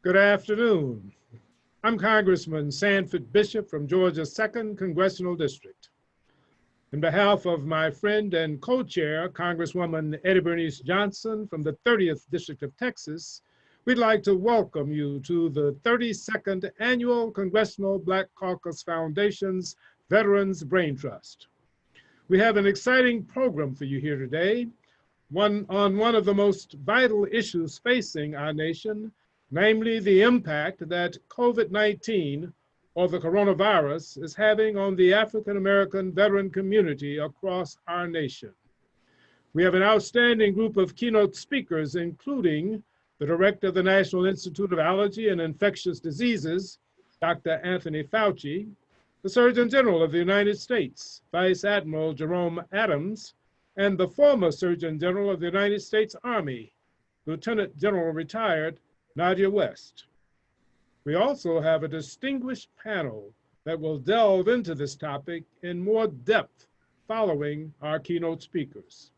Good afternoon. I'm Congressman Bishop from Georgia's 2nd Congressional District. On behalf of my friend and co-chair, Congresswoman Eddie Bernice Johnson from the 30th District of Texas, we'd like to welcome you to the 32nd Annual Congressional Black Caucus Foundation's Veterans Braintrust. We have an exciting program for you here today, on one of the most vital issues facing our nation, namely the impact that COVID-19 or the coronavirus is having on the African-American veteran community across our nation. We have an outstanding group of keynote speakers, including the Director of the National Institute of Allergy and Infectious Diseases, Dr. Anthony Fauci, the Surgeon General of the United States, Vice Admiral Jerome Adams, and the former Surgeon General of the United States Army, Lieutenant General retired Nadia West. We also have a distinguished panel that will delve into this topic in more depth following our keynote speakers.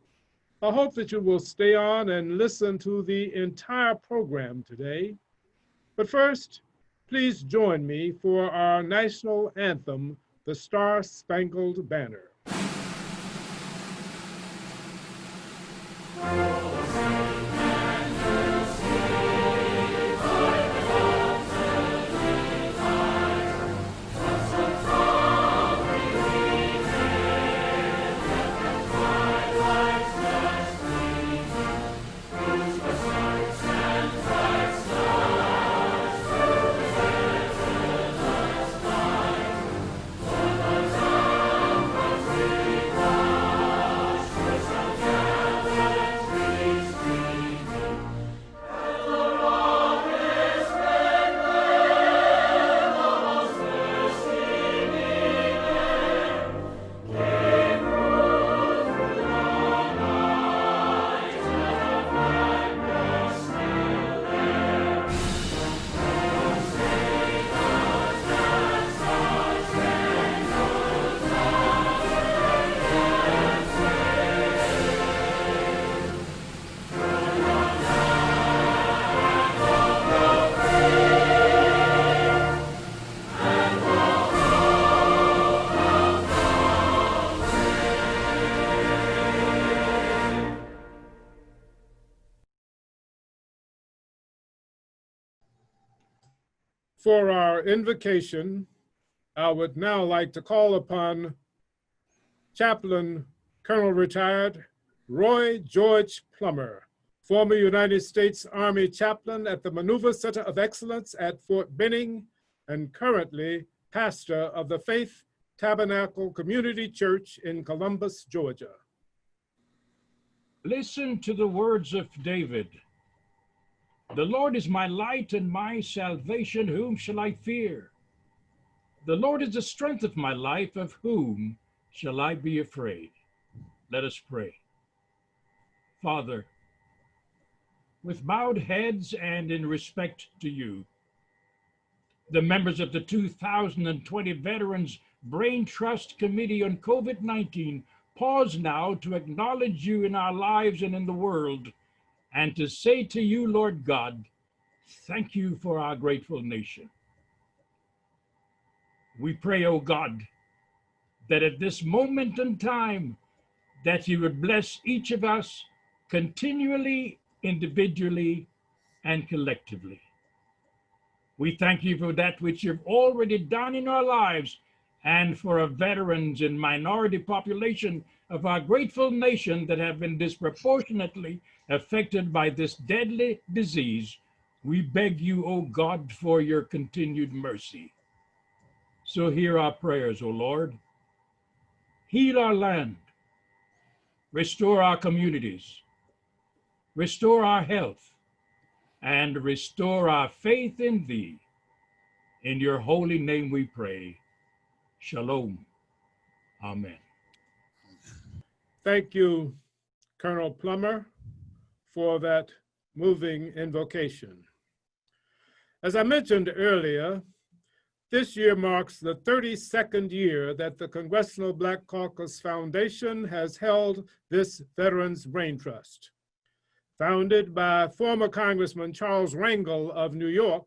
I hope that you will stay on and listen to the entire program today. But first, please join me for our national anthem, the Star-Spangled Banner. For our invocation, I would now like to call upon Chaplain Colonel Retired Roy George Plummer, former United States Army chaplain at the Maneuver Center of Excellence at Fort Benning and currently pastor of the Faith Tabernacle Community Church in Columbus, Georgia. Listen to the words of David. The Lord is my light and my salvation, whom shall I fear? The Lord is the strength of my life, of whom shall I be afraid? Let us pray. Father, with bowed heads and in respect to you, the members of the 2020 Veterans Braintrust Committee on COVID-19 pause now to acknowledge you in our lives and in the world, and to say to you, Lord God, thank you for our grateful nation. We pray, O God, that at this moment in time, that you would bless each of us continually, individually, and collectively. We thank you for that which you've already done in our lives and for our veterans and minority population of our grateful nation that have been disproportionately affected by this deadly disease. We beg you, O God, for your continued mercy. So hear our prayers, O Lord. Heal our land, restore our communities, restore our health, and restore our faith in thee. In your holy name we pray. Shalom. Amen. Thank you, Colonel Plummer, for that moving invocation. As I mentioned earlier, this year marks the 32nd year that the Congressional Black Caucus Foundation has held this Veterans Braintrust. Founded by former Congressman Charles Rangel of New York,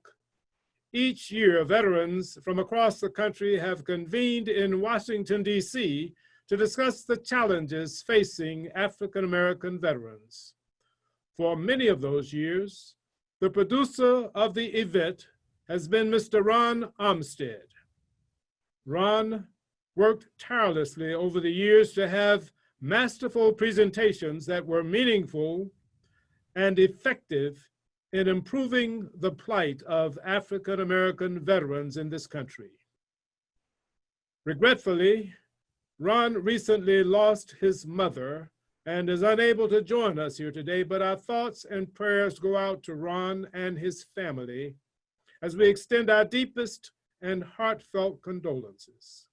each year veterans from across the country have convened in Washington, D.C. to discuss the challenges facing African American veterans. For many of those years, the producer of the event has been Mr. Ron Armstead. Ron worked tirelessly over the years to have masterful presentations that were meaningful and effective in improving the plight of African American veterans in this country. Regretfully, Ron recently lost his mother and is unable to join us here today, but our thoughts and prayers go out to Ron and his family as we extend our deepest and heartfelt condolences.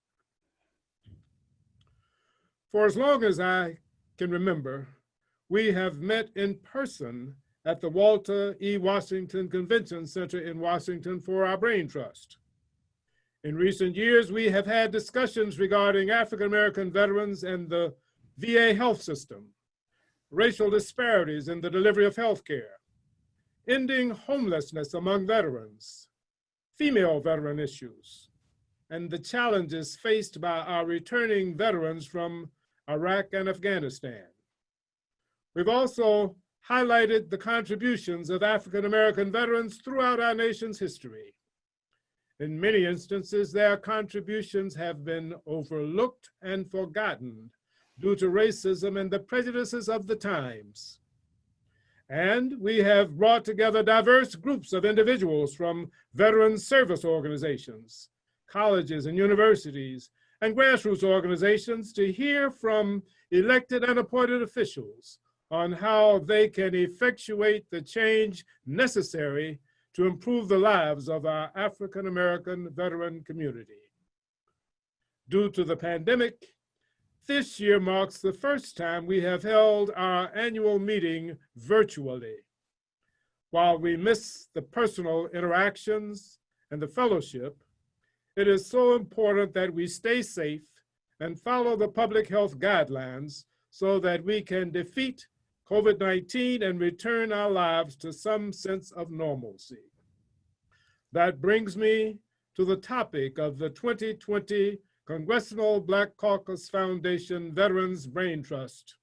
For as long as I can remember, we have met in person at the Walter E. Washington Convention Center in Washington for our Braintrust. In recent years, we have had discussions regarding African American veterans and the VA health system, racial disparities in the delivery of health care, ending homelessness among veterans, female veteran issues, and the challenges faced by our returning veterans from Iraq and Afghanistan. We've also highlighted the contributions of African American veterans throughout our nation's history. In many instances, their contributions have been overlooked and forgotten due to racism and the prejudices of the times. And we have brought together diverse groups of individuals from veteran service organizations, colleges and universities, and grassroots organizations to hear from elected and appointed officials on how they can effectuate the change necessary to improve the lives of our African American veteran community. Due to the pandemic, this year marks the first time we have held our annual meeting virtually. While we miss the personal interactions and the fellowship, it is so important that we stay safe and follow the public health guidelines so that we can defeat COVID-19 and return our lives to some sense of normalcy. That brings me to the topic of the 2020 Congressional Black Caucus Foundation Veterans Braintrust,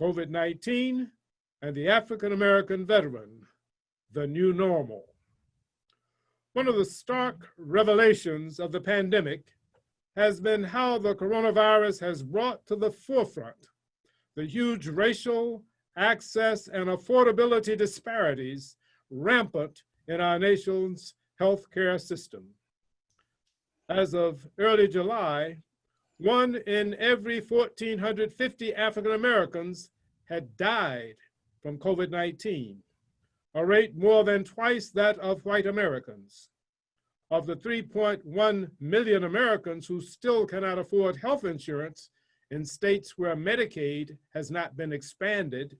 COVID-19 and the African American veteran, the new normal. One of the stark revelations of the pandemic has been how the coronavirus has brought to the forefront the huge racial, access, and affordability disparities rampant in our nation's healthcare system. As of early July, 1 in every 1,450 African Americans had died from COVID-19, a rate more than twice that of white Americans. Of the 3.1 million Americans who still cannot afford health insurance in states where Medicaid has not been expanded,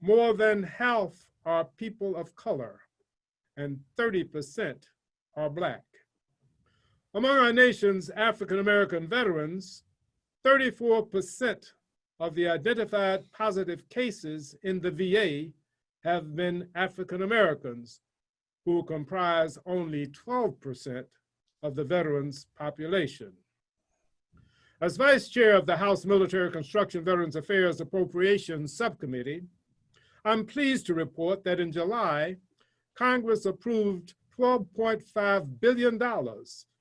more than half are people of color and 30% are Black. Among our nation's African American veterans, 34% of the identified positive cases in the VA have been African Americans, who comprise only 12% of the veterans' population. As Vice Chair of the House Military Construction Veterans Affairs Appropriations Subcommittee, I'm pleased to report that in July, Congress approved $12.5 billion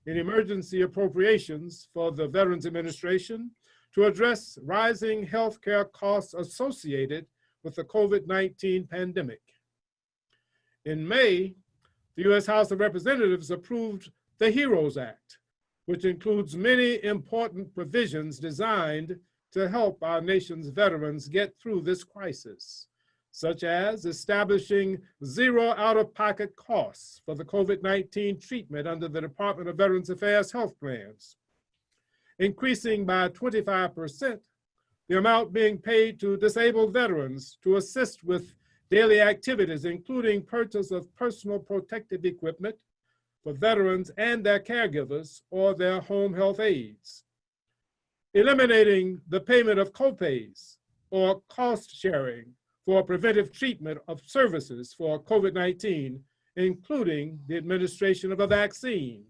in emergency appropriations for the Veterans Administration to address rising healthcare costs associated with the COVID-19 pandemic. In May, the U.S. House of Representatives approved the HEROES Act, which includes many important provisions designed to help our nation's veterans get through this crisis, such as establishing zero out-of-pocket costs for the COVID-19 treatment under the Department of Veterans Affairs health plans, increasing by 25% the amount being paid to disabled veterans to assist with daily activities, including purchase of personal protective equipment for veterans and their caregivers or their home health aides, eliminating the payment of copays or cost sharing for preventive treatment of services for COVID-19, including the administration of a vaccine,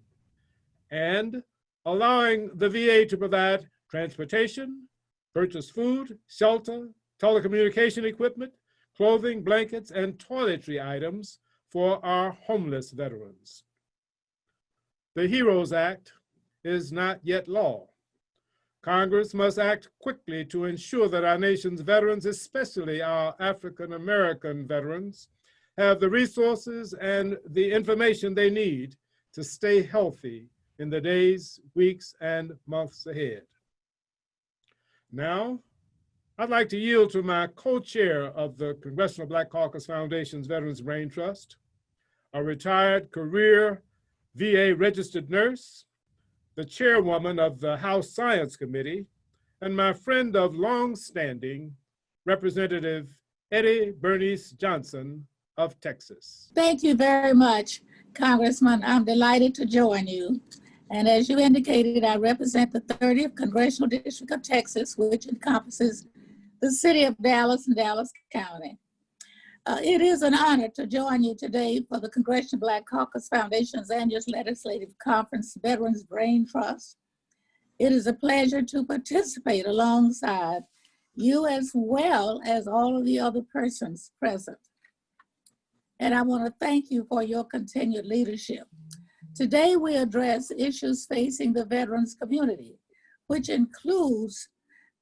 and allowing the VA to provide transportation, purchase food, shelter, telecommunication equipment, clothing, blankets, and toiletry items for our homeless veterans. The HEROES Act is not yet law. Congress must act quickly to ensure that our nation's veterans, especially our African American veterans, have the resources and the information they need to stay healthy in the days, weeks, and months ahead. Now, I'd like to yield to my co-chair of the Congressional Black Caucus Foundation's Veterans Braintrust, a retired career VA registered nurse, the chairwoman of the House Science Committee, and my friend of long standing, Representative Eddie Bernice Johnson of Texas. Thank you very much, Congressman. I'm delighted to join you. And as you indicated, I represent the 30th Congressional District of Texas, which encompasses the city of Dallas and Dallas County. It is an honor to join you today for the Congressional Black Caucus Foundation's annual legislative conference, Veterans Braintrust. It is a pleasure to participate alongside you as well as all of the other persons present. And I want to thank you for your continued leadership. Today we address issues facing the veterans community, which includes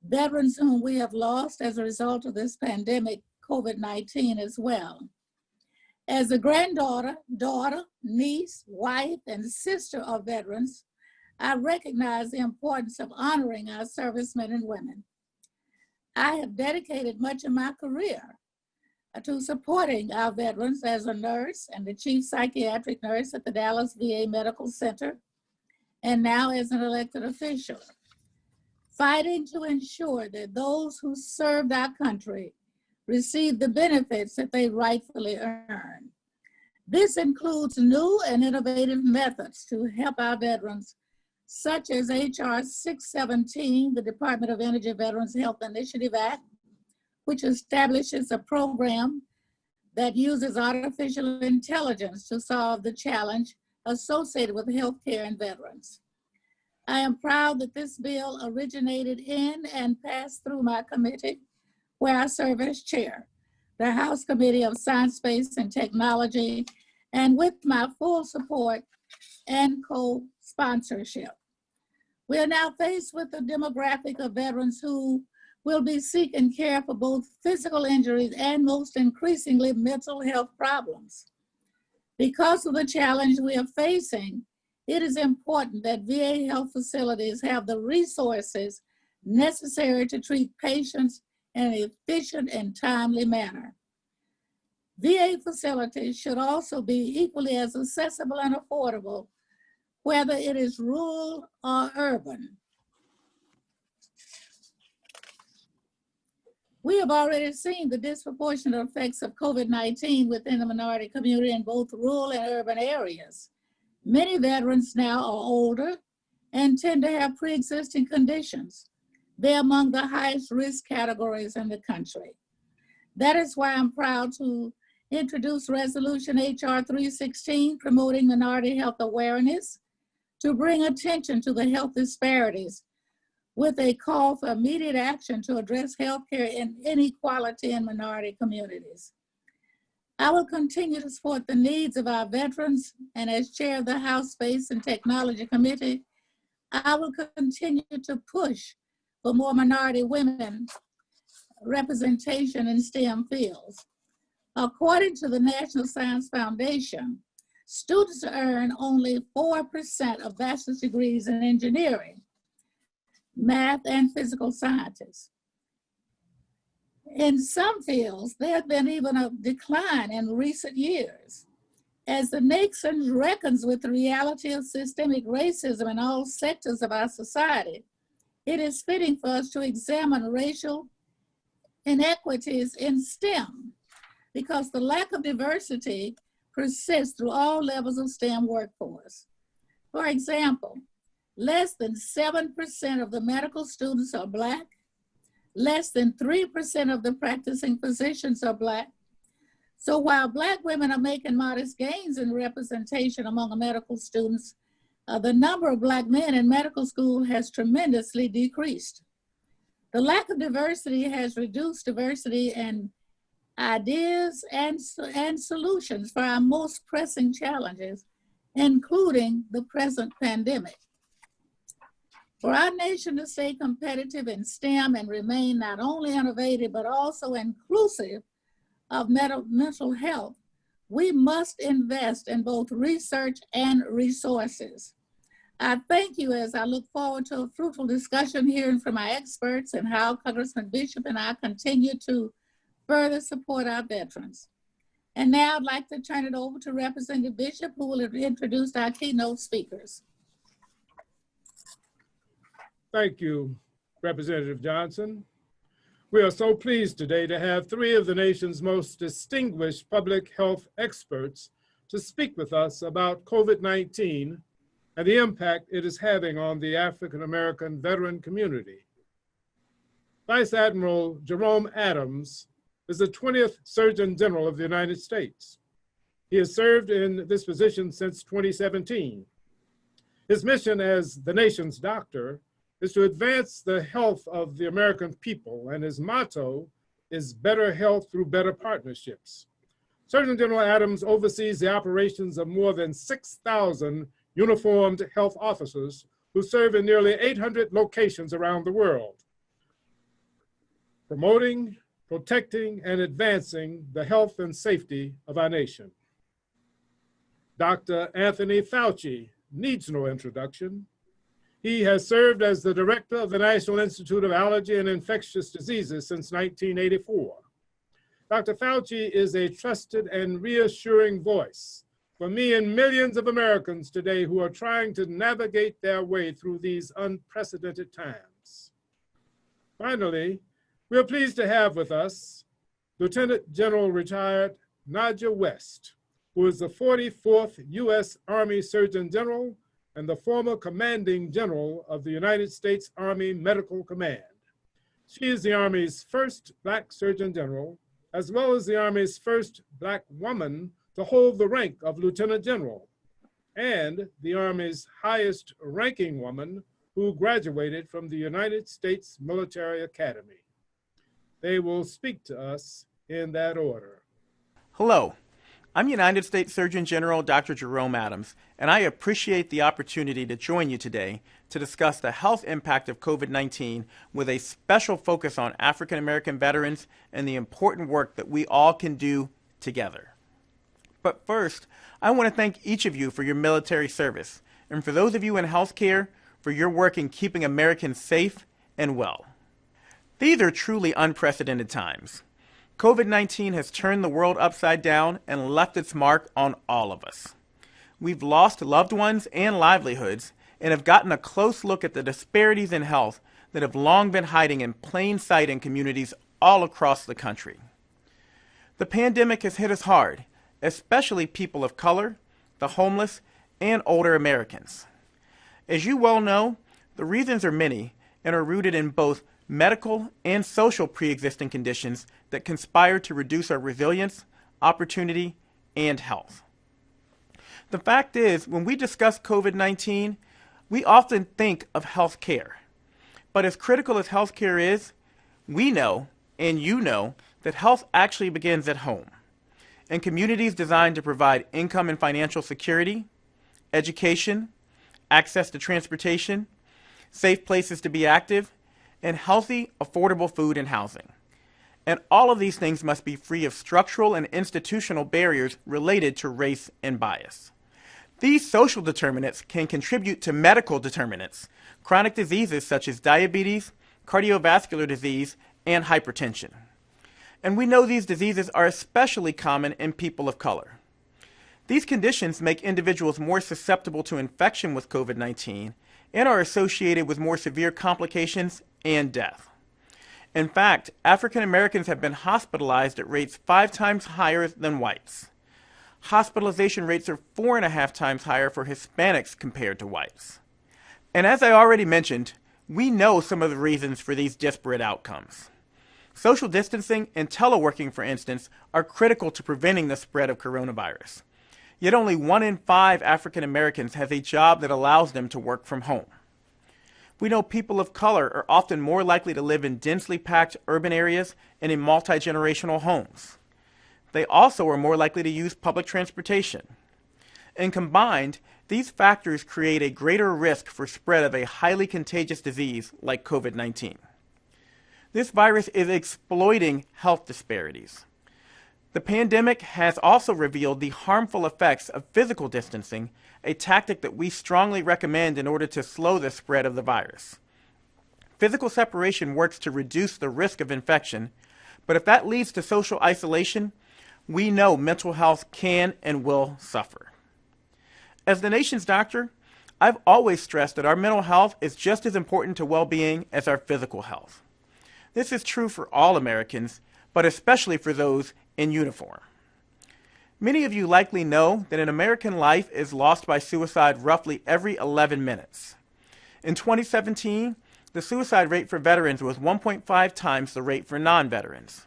veterans whom we have lost as a result of this pandemic, COVID-19 as well. As a granddaughter, daughter, niece, wife, and sister of veterans, I recognize the importance of honoring our servicemen and women. I have dedicated much of my career to supporting our veterans as a nurse and the chief psychiatric nurse at the Dallas VA Medical Center, and now as an elected official, fighting to ensure that those who served our country receive the benefits that they rightfully earn. This includes new and innovative methods to help our veterans, such as HR 617, the Department of Energy Veterans Health Initiative Act, which establishes a program that uses artificial intelligence to solve the challenge associated with healthcare and veterans. I am proud that this bill originated in and passed through my committee, where I serve as chair, the House Committee of Science, Space, and Technology, and with my full support and co-sponsorship. We are now faced with the demographic of veterans who will be seeking care for both physical injuries and most increasingly mental health problems. Because of the challenge we are facing, it is important that VA health facilities have the resources necessary to treat patients in an efficient and timely manner. VA facilities should also be equally as accessible and affordable, whether it is rural or urban. We have already seen the disproportionate effects of COVID-19 within the minority community in both rural and urban areas. Many veterans now are older and tend to have pre-existing conditions. They're among the highest risk categories in the country. That is why I'm proud to introduce Resolution HR 316, promoting minority health awareness, to bring attention to the health disparities with a call for immediate action to address healthcare inequality in minority communities. I will continue to support the needs of our veterans, and as chair of the House Space and Technology Committee, I will continue to push for more minority women representation in STEM fields. According to the National Science Foundation, students earn only 4% of bachelor's degrees in engineering, math, and physical sciences. In some fields, there has been even a decline in recent years. As the nation reckons with the reality of systemic racism in all sectors of our society, it is fitting for us to examine racial inequities in STEM, because the lack of diversity persists through all levels of STEM workforce. For example, less than 7% of the medical students are Black, Less than 3% of the practicing physicians are Black. So while Black women are making modest gains in representation among medical students, the number of Black men in medical school has tremendously decreased. The lack of diversity has reduced diversity in ideas and solutions for our most pressing challenges, including the present pandemic. For our nation to stay competitive in STEM and remain not only innovative, but also inclusive of mental health, we must invest in both research and resources. I thank you as I look forward to a fruitful discussion hearing from our experts and how Congressman Bishop and I continue to further support our veterans. And now I'd like to turn it over to Representative Bishop, who will introduce our keynote speakers. Thank you, Representative Johnson. We are so pleased today to have three of the nation's most distinguished public health experts to speak with us about COVID-19 and the impact it is having on the African-American veteran community. Vice Admiral Jerome Adams is the 20th Surgeon General of the United States. He has served in this position since 2017. His mission as the nation's doctor is to advance the health of the American people, and his motto is better health through better partnerships. Surgeon General Adams oversees the operations of more than 6,000 uniformed health officers who serve in nearly 800 locations around the world, promoting, protecting, and advancing the health and safety of our nation. Dr. Anthony Fauci needs no introduction. He has served as the director of the National Institute of Allergy and Infectious Diseases since 1984. Dr. Fauci is a trusted and reassuring voice for me and millions of Americans today who are trying to navigate their way through these unprecedented times. Finally, we are pleased to have with us Lieutenant General Retired Nadja West, who is the 44th U.S. Army Surgeon General and the former commanding general of the United States Army Medical Command. She is the Army's first Black Surgeon General, as well as the Army's first Black woman to hold the rank of Lieutenant General, and the Army's highest ranking woman who graduated from the United States Military Academy. They will speak to us in that order. Hello. I'm United States Surgeon General Dr. Jerome Adams, and I appreciate the opportunity to join you today to discuss the health impact of COVID-19 with a special focus on African American veterans and the important work that we all can do together. But first, I want to thank each of you for your military service, and for those of you in healthcare, for your work in keeping Americans safe and well. These are truly unprecedented times. COVID-19 has turned the world upside down and left its mark on all of us. We've lost loved ones and livelihoods and have gotten a close look at the disparities in health that have long been hiding in plain sight in communities all across the country. The pandemic has hit us hard, especially people of color, the homeless, and older Americans. As you well know, the reasons are many and are rooted in both medical and social pre-existing conditions that conspire to reduce our resilience, opportunity, and health. The fact is, when we discuss COVID-19, we often think of health care. But as critical as health care is, we know, and you know, that health actually begins at home, in communities designed to provide income and financial security, education, access to transportation, safe places to be active, and healthy, affordable food and housing. And all of these things must be free of structural and institutional barriers related to race and bias. These social determinants can contribute to medical determinants, chronic diseases such as diabetes, cardiovascular disease, and hypertension. And we know these diseases are especially common in people of color. These conditions make individuals more susceptible to infection with COVID-19 and are associated with more severe complications and death. In fact, African Americans have been hospitalized at rates 5 times higher than whites. Hospitalization rates are 4.5 times higher for Hispanics compared to whites. And as I already mentioned, We know some of the reasons for these disparate outcomes. Social distancing and teleworking, for instance, are critical to preventing the spread of coronavirus. Yet only 1 in 5 African Americans has a job that allows them to work from home. We know people of color are often more likely to live in densely packed urban areas and in multi-generational homes. They also are more likely to use public transportation. And combined, these factors create a greater risk for spread of a highly contagious disease like COVID-19. This virus is exploiting health disparities. The pandemic has also revealed the harmful effects of physical distancing, a tactic that we strongly recommend in order to slow the spread of the virus. Physical separation works to reduce the risk of infection, but if that leads to social isolation, we know mental health can and will suffer. As the nation's doctor, I've always stressed that our mental health is just as important to well-being as our physical health. This is true for all Americans, but especially for those in uniform. Many of you likely know that an American life is lost by suicide roughly every 11 minutes. In 2017, the suicide rate for veterans was 1.5 times the rate for non-veterans.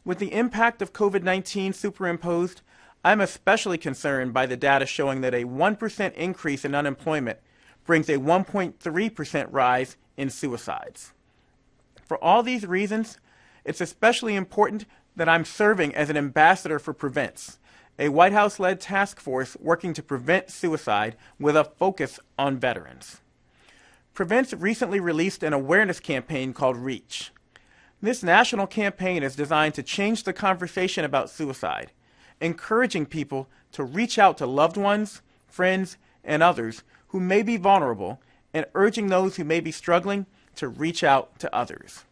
With the impact of COVID-19 superimposed, I'm especially concerned by the data showing that a 1% increase in unemployment brings a 1.3% rise in suicides. For all these reasons, it's especially important that I'm serving as an ambassador for Prevents, a White House-led task force working to prevent suicide with a focus on veterans. Prevents recently released an awareness campaign called REACH. This national campaign is designed to change the conversation about suicide, encouraging people to reach out to loved ones, friends, and others who may be vulnerable, and urging those who may be struggling to reach out to others.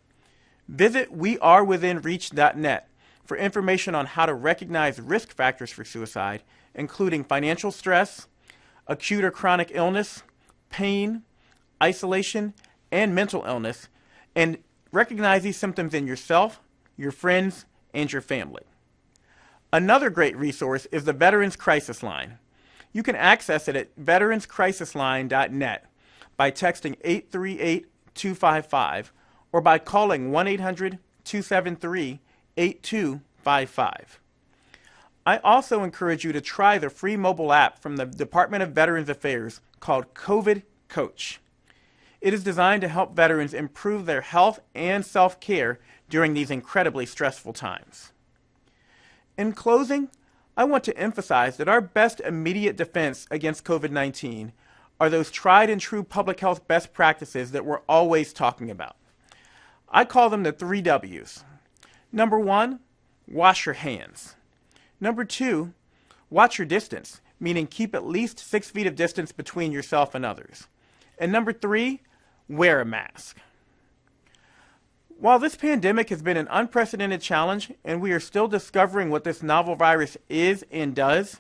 Visit wearewithinreach.net for information on how to recognize risk factors for suicide, including financial stress, acute or chronic illness, pain, isolation, and mental illness, and recognize these symptoms in yourself, your friends, and your family. Another great resource is the Veterans Crisis Line. You can access it at veteranscrisisline.net by texting 838-255 or by calling 1-800-273-8255. I also encourage you to try the free mobile app from the Department of Veterans Affairs called COVID Coach. It is designed to help veterans improve their health and self-care during these incredibly stressful times. In closing, I want to emphasize that our best immediate defense against COVID-19 are those tried and true public health best practices that we're always talking about. I call them the 3 W's. Number 1, wash your hands. Number 2, watch your distance, meaning keep at least 6 feet of distance between yourself and others. And number 3, wear a mask. While this pandemic has been an unprecedented challenge and we are still discovering what this novel virus is and does,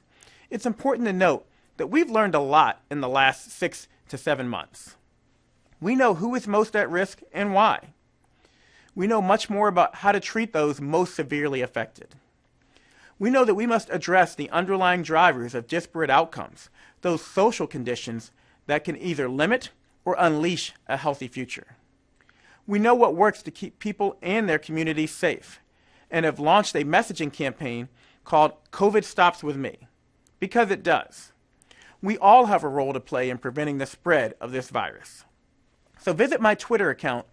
it's important to note that we've learned a lot in the last 6 to 7 months. We know who is most at risk and why. We know much more about how to treat those most severely affected. We know that we must address the underlying drivers of disparate outcomes, those social conditions that can either limit or unleash a healthy future. We know what works to keep people and their communities safe, and have launched a messaging campaign called COVID Stops With Me, because it does. We all have a role to play in preventing the spread of this virus. So visit my Twitter account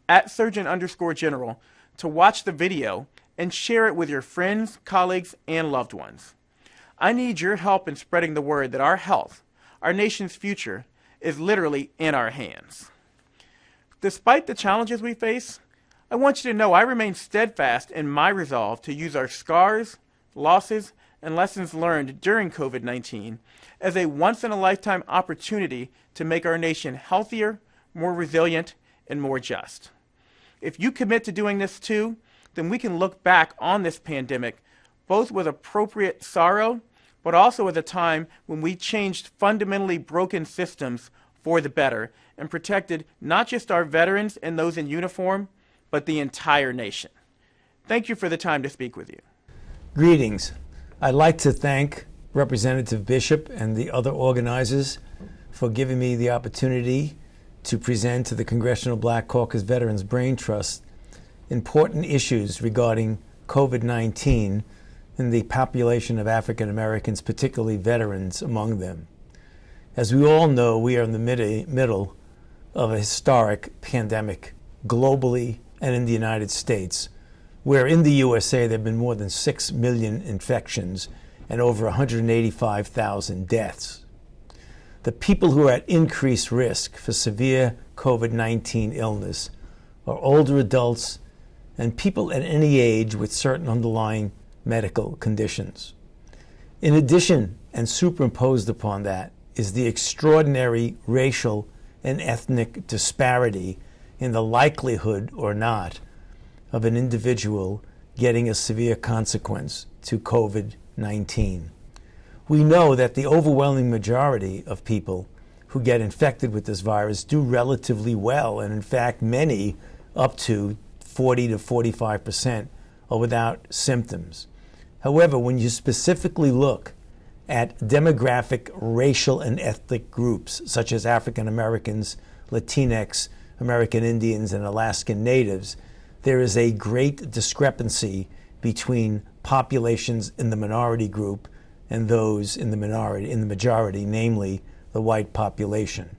@Surgeon_General to watch the video and share it with your friends, colleagues, and loved ones. I need your help in spreading the word that our health, our nation's future, is literally in our hands. Despite the challenges we face, I want you to know I remain steadfast in my resolve to use our scars, losses, and lessons learned during COVID-19 as a once-in-a-lifetime opportunity to make our nation healthier, more resilient, and more just. If you commit to doing this too, then we can look back on this pandemic both with appropriate sorrow, but also at a time when we changed fundamentally broken systems for the better and protected not just our veterans and those in uniform, but the entire nation. Thank you for the time to speak with you. Greetings. I'd like to thank Representative Bishop and the other organizers for giving me the opportunity to present to the Congressional Black Caucus Veterans Braintrust important issues regarding COVID-19 and the population of African Americans, particularly veterans among them. As we all know, we are in the middle of a historic pandemic globally and in the United States, where in the USA there have been more than 6 million infections and over 185,000 deaths. The people who are at increased risk for severe COVID-19 illness are older adults and people at any age with certain underlying medical conditions. In addition, and superimposed upon that, is the extraordinary racial and ethnic disparity in the likelihood or not of an individual getting a severe consequence to COVID-19. We know that the overwhelming majority of people who get infected with this virus do relatively well, and in fact, many, up to 40 to 45%, are without symptoms. However, when you specifically look at demographic, racial, and ethnic groups, such as African Americans, Latinx, American Indians, and Alaskan Natives, there is a great discrepancy between populations in the minority group and those in the majority, namely the white population.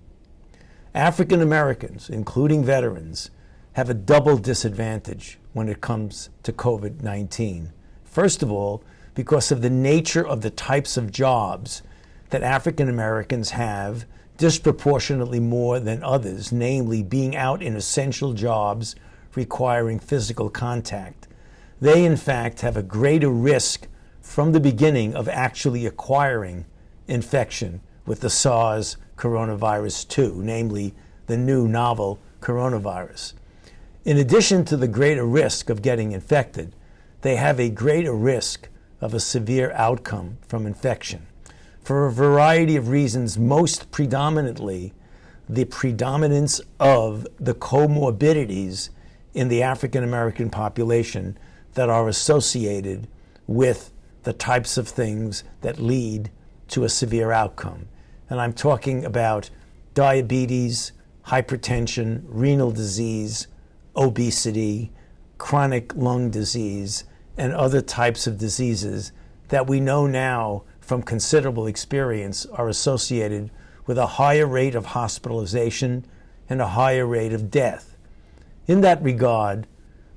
African Americans, including veterans, have a double disadvantage when it comes to COVID-19. First of all, because of the nature of the types of jobs that African Americans have disproportionately more than others, namely being out in essential jobs requiring physical contact. They, in fact, have a greater risk from the beginning of actually acquiring infection with the SARS coronavirus 2, namely the new novel coronavirus. In addition to the greater risk of getting infected, they have a greater risk of a severe outcome from infection. For a variety of reasons, most predominantly the predominance of the comorbidities in the African American population that are associated with the types of things that lead to a severe outcome. And I'm talking about diabetes, hypertension, renal disease, obesity, chronic lung disease, and other types of diseases that we know now from considerable experience are associated with a higher rate of hospitalization and a higher rate of death. In that regard,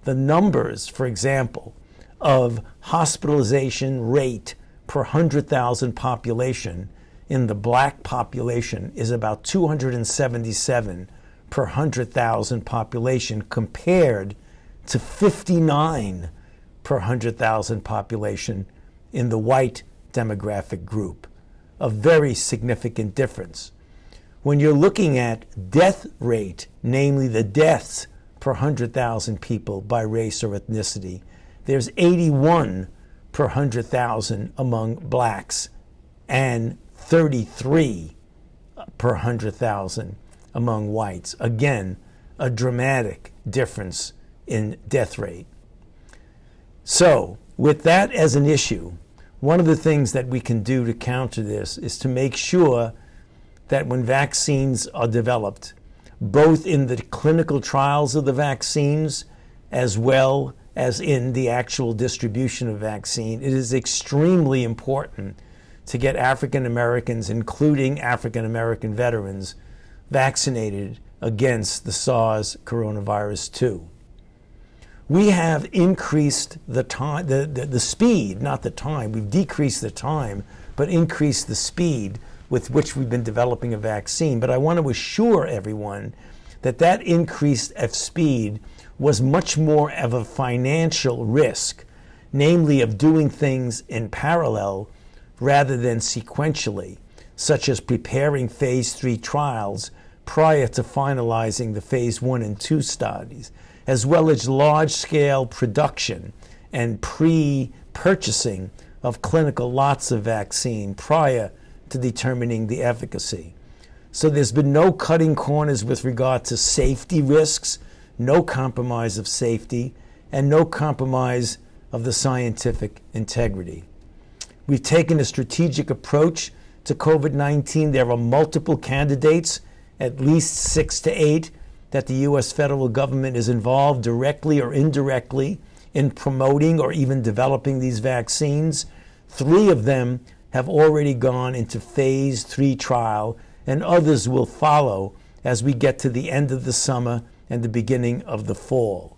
the numbers, for example, of hospitalization rate per 100,000 population in the black population is about 277 per 100,000 population compared to 59 per 100,000 population in the white demographic group. A very significant difference. When you're looking at death rate, namely the deaths per 100,000 people by race or ethnicity, there's 81 per 100,000 among blacks and 33 per 100,000 among whites. Again, a dramatic difference in death rate. So, with that as an issue, one of the things that we can do to counter this is to make sure that when vaccines are developed, both in the clinical trials of the vaccines as well as in the actual distribution of vaccine, it is extremely important to get African Americans, including African American veterans, vaccinated against the SARS coronavirus 2. We have increased the time, the speed, not the time, we've decreased the time, but increased the speed with which we've been developing a vaccine. But I want to assure everyone that that increase of speed was much more of a financial risk, namely of doing things in parallel rather than sequentially, such as preparing phase 3 trials prior to finalizing the phase 1 and 2 studies, as well as large-scale production and pre-purchasing of clinical lots of vaccine prior to determining the efficacy. So there's been no cutting corners with regard to safety risks, no compromise of safety, and no compromise of the scientific integrity. We've taken a strategic approach to COVID-19. There are multiple candidates at least 6 to 8 that the U.S. federal government is involved directly or indirectly in promoting or even developing these vaccines. 3 of them have already gone into phase 3 trial, and others will follow as we get to the end of the summer and the beginning of the fall.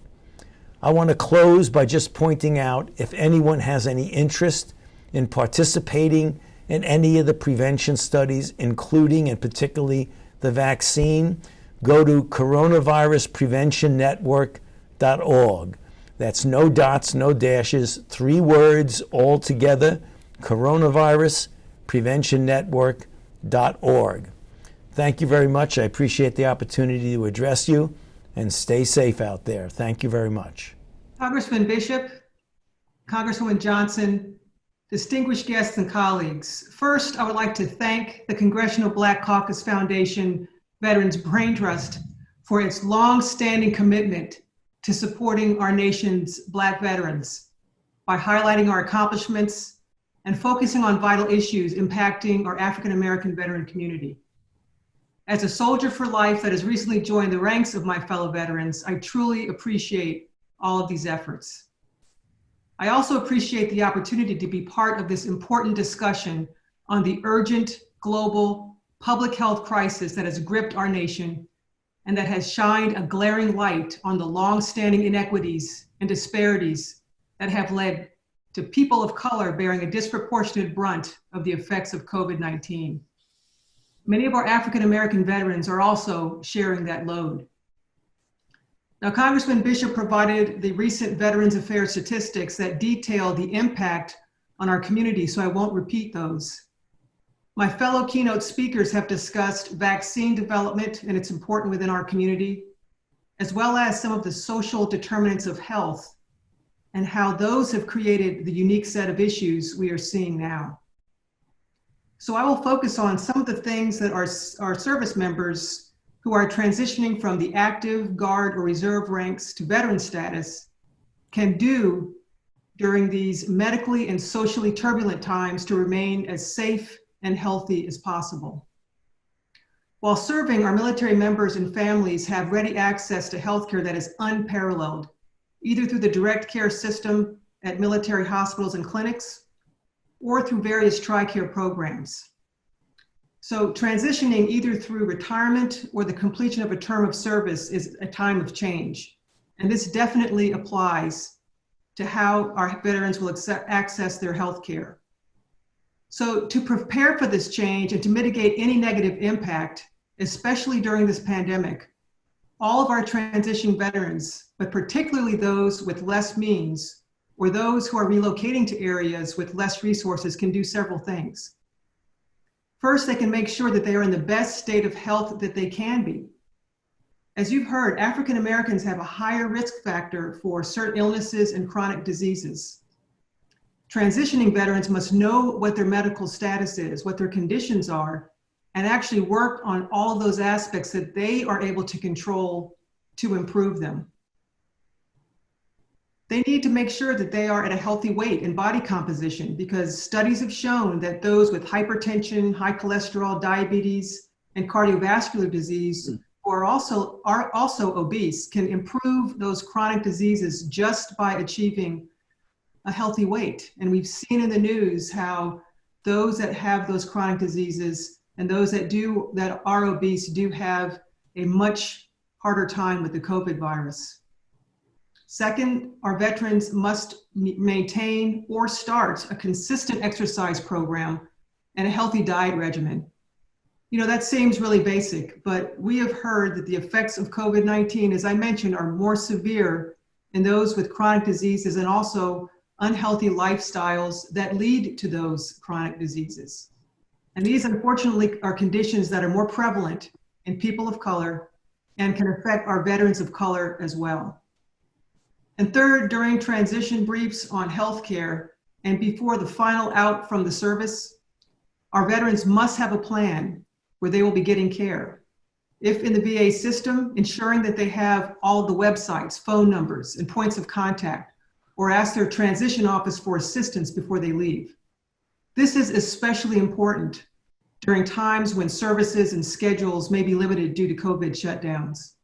I want to close by just pointing out, if anyone has any interest in participating in any of the prevention studies, including and particularly the vaccine, go to coronaviruspreventionnetwork.org. That's no dots, no dashes, 3 words all together, coronaviruspreventionnetwork.org. Thank you very much. I appreciate the opportunity to address you, and stay safe out there. Thank you very much. Congressman Bishop, Congresswoman Johnson, distinguished guests and colleagues. First, I would like to thank the Congressional Black Caucus Foundation Veterans Braintrust for its long-standing commitment to supporting our nation's Black veterans by highlighting our accomplishments and focusing on vital issues impacting our African American veteran community. As a soldier for life that has recently joined the ranks of my fellow veterans, I truly appreciate all of these efforts. I also appreciate the opportunity to be part of this important discussion on the urgent global public health crisis that has gripped our nation and that has shined a glaring light on the long-standing inequities and disparities that have led to people of color bearing a disproportionate brunt of the effects of COVID-19. Many of our African American veterans are also sharing that load. Now, Congressman Bishop provided the recent Veterans Affairs statistics that detail the impact on our community, so I won't repeat those. My fellow keynote speakers have discussed vaccine development and its importance within our community, as well as some of the social determinants of health and how those have created the unique set of issues we are seeing now. So I will focus on some of the things that our service members who are transitioning from the active, guard, or reserve ranks to veteran status can do during these medically and socially turbulent times to remain as safe and healthy as possible. While serving, our military members and families have ready access to healthcare that is unparalleled, either through the direct care system at military hospitals and clinics, or through various TRICARE programs. So transitioning either through retirement or the completion of a term of service is a time of change. And this definitely applies to how our veterans will access their health care. So to prepare for this change and to mitigate any negative impact, especially during this pandemic, all of our transition veterans, but particularly those with less means or those who are relocating to areas with less resources, can do several things. First, they can make sure that they are in the best state of health that they can be. As you've heard, African Americans have a higher risk factor for certain illnesses and chronic diseases. Transitioning veterans must know what their medical status is, what their conditions are, and actually work on all of those aspects that they are able to control to improve them. They need to make sure that they are at a healthy weight and body composition, because studies have shown that those with hypertension, high cholesterol, diabetes, and cardiovascular disease who are also obese can improve those chronic diseases just by achieving a healthy weight. And we've seen in the news how those that have those chronic diseases and those that are obese do have a much harder time with the COVID virus. Second, our veterans must maintain or start a consistent exercise program and a healthy diet regimen. You know, that seems really basic, but we have heard that the effects of COVID-19, as I mentioned, are more severe in those with chronic diseases and also unhealthy lifestyles that lead to those chronic diseases. And these, unfortunately, are conditions that are more prevalent in people of color and can affect our veterans of color as well. And third, during transition briefs on healthcare and before the final out from the service, our veterans must have a plan where they will be getting care. If in the VA system, ensuring that they have all the websites, phone numbers, and points of contact, or ask their transition office for assistance before they leave. This is especially important during times when services and schedules may be limited due to COVID shutdowns.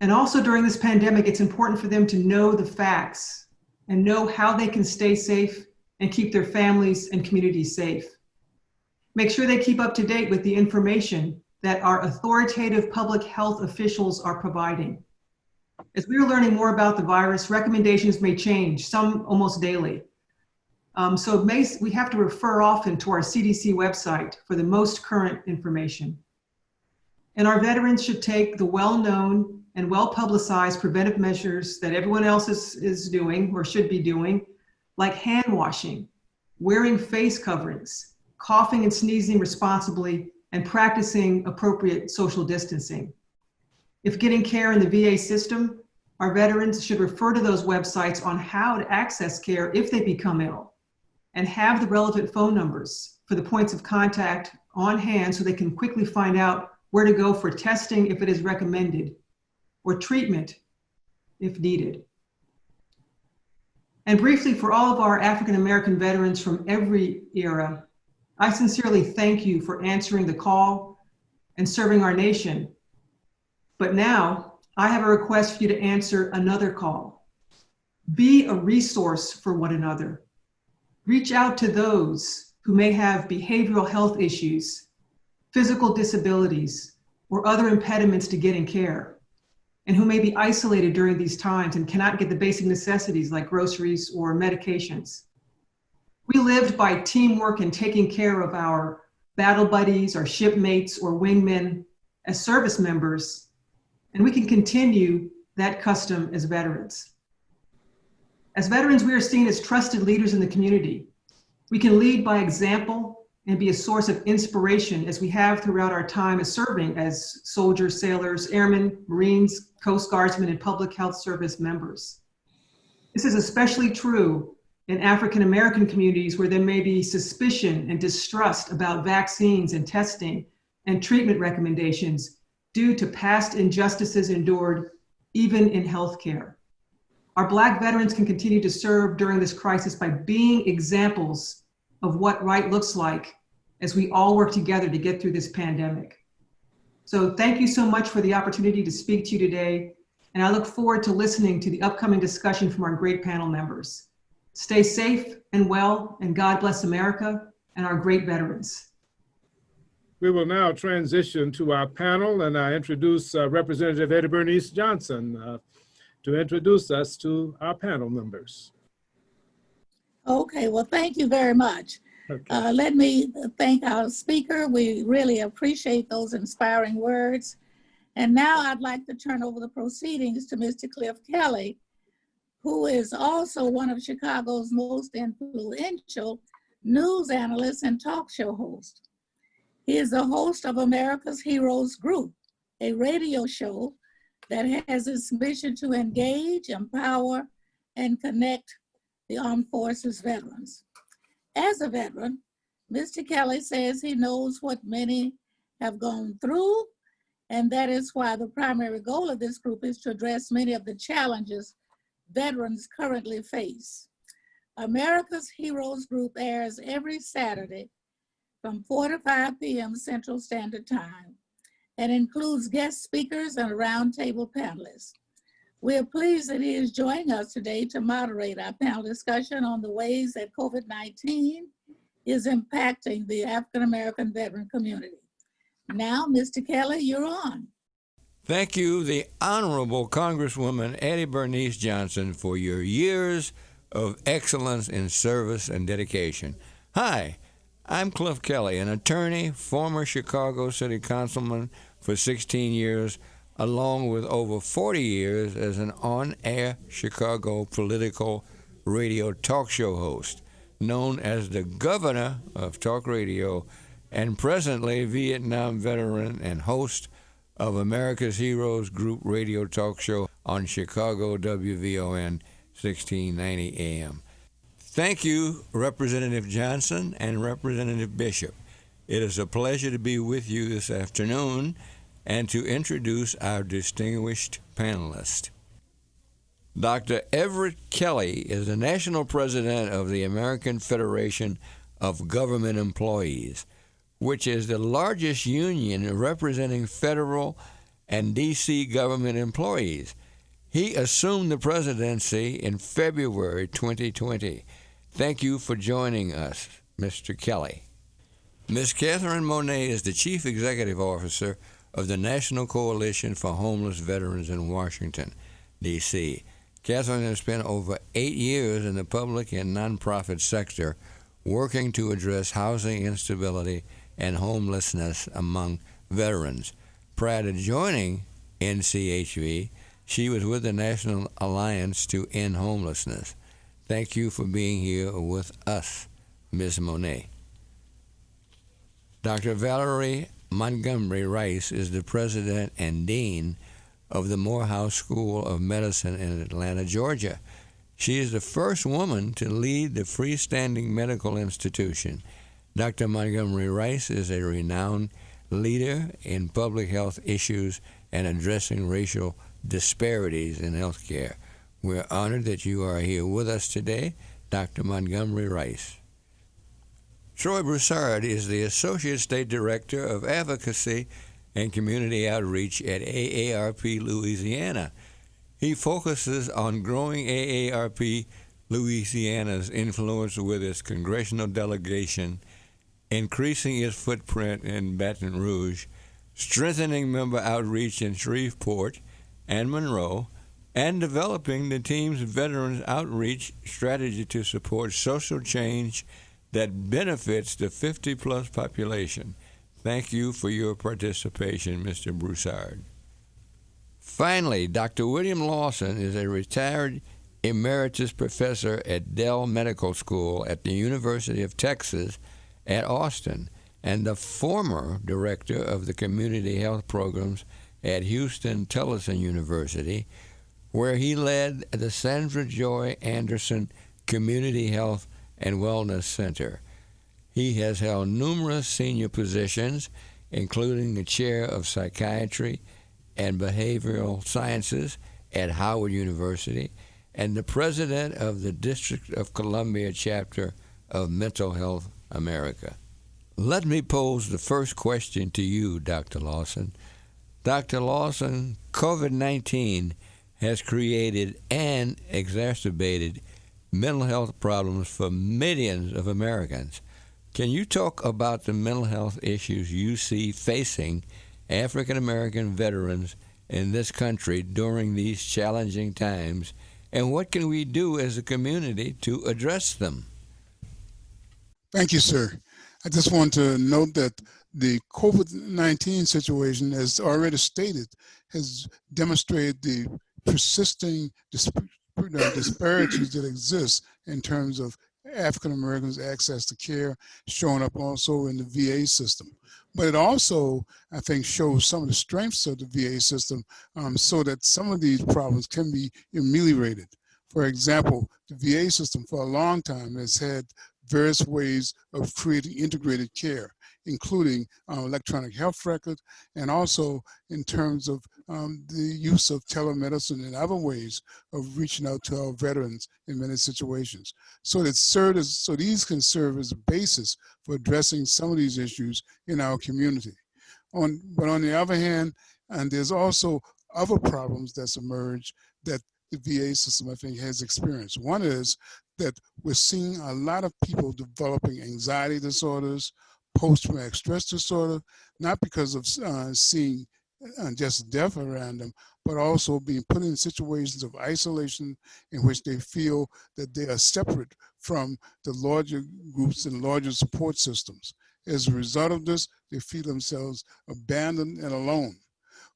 And also during this pandemic, it's important for them to know the facts and know how they can stay safe and keep their families and communities safe. Make sure they keep up to date with the information that our authoritative public health officials are providing. As we are learning more about the virus, recommendations may change, some almost daily. We have to refer often to our CDC website for the most current information. And our veterans should take the well-known and well-publicized preventive measures that everyone else is doing or should be doing, like hand washing, wearing face coverings, coughing and sneezing responsibly, and practicing appropriate social distancing. If getting care in the VA system, our veterans should refer to those websites on how to access care if they become ill, and have the relevant phone numbers for the points of contact on hand so they can quickly find out where to go for testing if it is recommended, or treatment if needed. And briefly, for all of our African American veterans from every era, I sincerely thank you for answering the call and serving our nation. But now I have a request for you to answer another call. Be a resource for one another. Reach out to those who may have behavioral health issues, physical disabilities, or other impediments to getting care, and who may be isolated during these times and cannot get the basic necessities like groceries or medications. We lived by teamwork and taking care of our battle buddies, our shipmates, or wingmen as service members, and we can continue that custom as veterans. As veterans, we are seen as trusted leaders in the community. We can lead by example and be a source of inspiration as we have throughout our time as serving as soldiers, sailors, airmen, Marines, Coast Guardsmen, and public health service members. This is especially true in African American communities where there may be suspicion and distrust about vaccines and testing and treatment recommendations due to past injustices endured even in healthcare. Our Black veterans can continue to serve during this crisis by being examples of what right looks like as we all work together to get through this pandemic. So thank you so much for the opportunity to speak to you today, and I look forward to listening to the upcoming discussion from our great panel members. Stay safe and well, and God bless America and our great veterans. We will now transition to our panel, and I introduce Representative Eddie Bernice Johnson to introduce us to our panel members. Okay, well, thank you very much. Okay. Let me thank our speaker. We really appreciate those inspiring words. And now I'd like to turn over the proceedings to Mr. Cliff Kelly, who is also one of Chicago's most influential news analysts and talk show hosts. He is the host of America's Heroes Group, a radio show that has its mission to engage, empower, and connect the armed forces veterans. As a veteran, Mr. Kelly says he knows what many have gone through, and that is why the primary goal of this group is to address many of the challenges veterans currently face. America's Heroes Group airs every Saturday from 4 to 5 p.m. Central Standard Time and includes guest speakers and a roundtable panelists. We are pleased that he is joining us today to moderate our panel discussion on the ways that COVID-19 is impacting the African American veteran community. Now, Mr. Kelly, you're on. Thank you, the Honorable Congresswoman Eddie Bernice Johnson, for your years of excellence in service and dedication. Hi, I'm Cliff Kelly, an attorney, former Chicago City Councilman for 16 years, along with over 40 years as an on-air Chicago political radio talk show host, known as the Governor of Talk Radio, and presently Vietnam veteran and host of America's Heroes Group radio talk show on Chicago WVON 1690 AM. Thank you, Representative Johnson and Representative Bishop. It is a pleasure to be with you this afternoon and to introduce our distinguished panelist. Dr. Everett Kelly is the national president of the American Federation of Government Employees, which is the largest union representing federal and D.C. government employees. He assumed the presidency in February 2020. Thank you for joining us, Mr. Kelly. Ms. Catherine Monet is the Chief Executive Officer of the National Coalition for Homeless Veterans in Washington, D.C. Catherine has spent over 8 years in the public and nonprofit sector working to address housing instability and homelessness among veterans. Prior to joining NCHV, she was with the National Alliance to End Homelessness. Thank you for being here with us, Ms. Monet. Dr. Valerie Montgomery Rice is the president and dean of the Morehouse School of Medicine in Atlanta, Georgia. She is the first woman to lead the freestanding medical institution. Dr. Montgomery Rice is a renowned leader in public health issues and addressing racial disparities in healthcare. We're honored that you are here with us today, Dr. Montgomery Rice. Troy Broussard is the Associate State Director of Advocacy and Community Outreach at AARP Louisiana. He focuses on growing AARP Louisiana's influence with its congressional delegation, increasing its footprint in Baton Rouge, strengthening member outreach in Shreveport and Monroe, and developing the team's veterans outreach strategy to support social change that benefits the 50-plus population. Thank you for your participation, Mr. Broussard. Finally, Dr. William Lawson is a retired emeritus professor at Dell Medical School at the University of Texas at Austin and the former director of the community health programs at Houston Tellison University, where he led the Sandra Joy Anderson Community Health and Wellness Center. He has held numerous senior positions, including the chair of psychiatry and behavioral sciences at Howard University and the president of the District of Columbia chapter of Mental Health America. Let me pose the first question to you, Dr. Lawson. Dr. Lawson, COVID-19 has created and exacerbated mental health problems for millions of Americans. Can you talk about the mental health issues you see facing African American veterans in this country during these challenging times, and what can we do as a community to address them? Thank you, sir. I just want to note that the COVID-19 situation, as already stated, has demonstrated the persisting disparities that exist in terms of African Americans' access to care, showing up also in the VA system. But it also, I think, shows some of the strengths of the VA system so that some of these problems can be ameliorated. For example, the VA system for a long time has had various ways of creating integrated care, including electronic health records, and also in terms of the use of telemedicine and other ways of reaching out to our veterans in many situations. So these can serve as a basis for addressing some of these issues in our community. But on the other hand, and there's also other problems that's emerged that the VA system, I think, has experienced. One is that we're seeing a lot of people developing anxiety disorders, post-traumatic stress disorder, not because of seeing just death around them, but also being put in situations of isolation in which they feel that they are separate from the larger groups and larger support systems. As a result of this, they feel themselves abandoned and alone.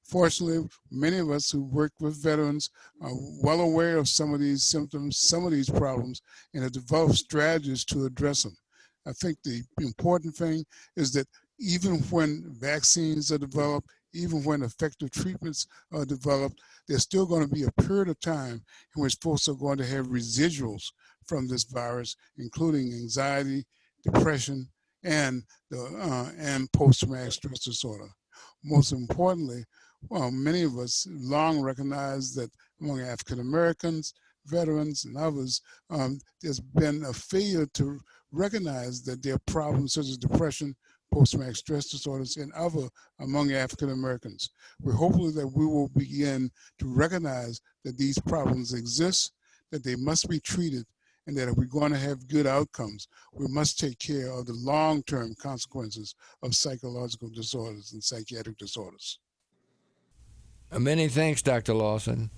Fortunately, many of us who work with veterans are well aware of some of these symptoms, some of these problems, and have developed strategies to address them. I think the important thing is that even when vaccines are developed, even when effective treatments are developed, there's still going to be a period of time in which folks are going to have residuals from this virus, including anxiety, depression, and post-traumatic stress disorder. Most importantly, many of us long recognize that among African Americans, veterans, and others, there's been a failure to recognize that there are problems such as depression, post-traumatic stress disorders, and other among African Americans. We're hopeful that we will begin to recognize that these problems exist, that they must be treated, and that if we're going to have good outcomes, we must take care of the long-term consequences of psychological disorders and psychiatric disorders. Many thanks, Dr. Lawson.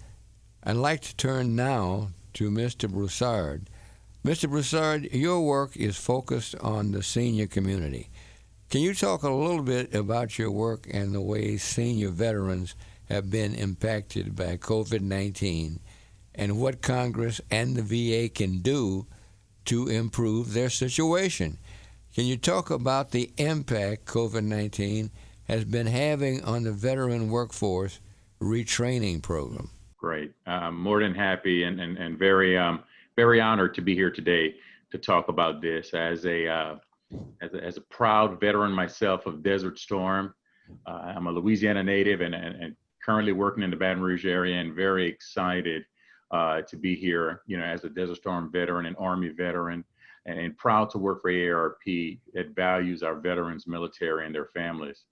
I'd like to turn now to Mr. Broussard. Mr. Broussard, your work is focused on the senior community. Can you talk a little bit about your work and the ways senior veterans have been impacted by COVID-19 and what Congress and the VA can do to improve their situation? Can you talk about the impact COVID-19 has been having on the veteran workforce retraining program? Great. More than happy and very very honored to be here today to talk about this. As a proud veteran myself of Desert Storm, I'm a Louisiana native and currently working in the Baton Rouge area, and very excited to be here, as a Desert Storm veteran and Army veteran, and proud to work for AARP that values our veterans, military, and their families.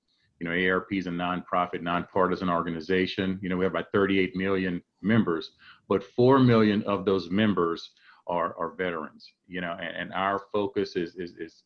AARP is a nonprofit, nonpartisan organization. We have about 38 million members, but 4 million of those members are veterans. And our focus is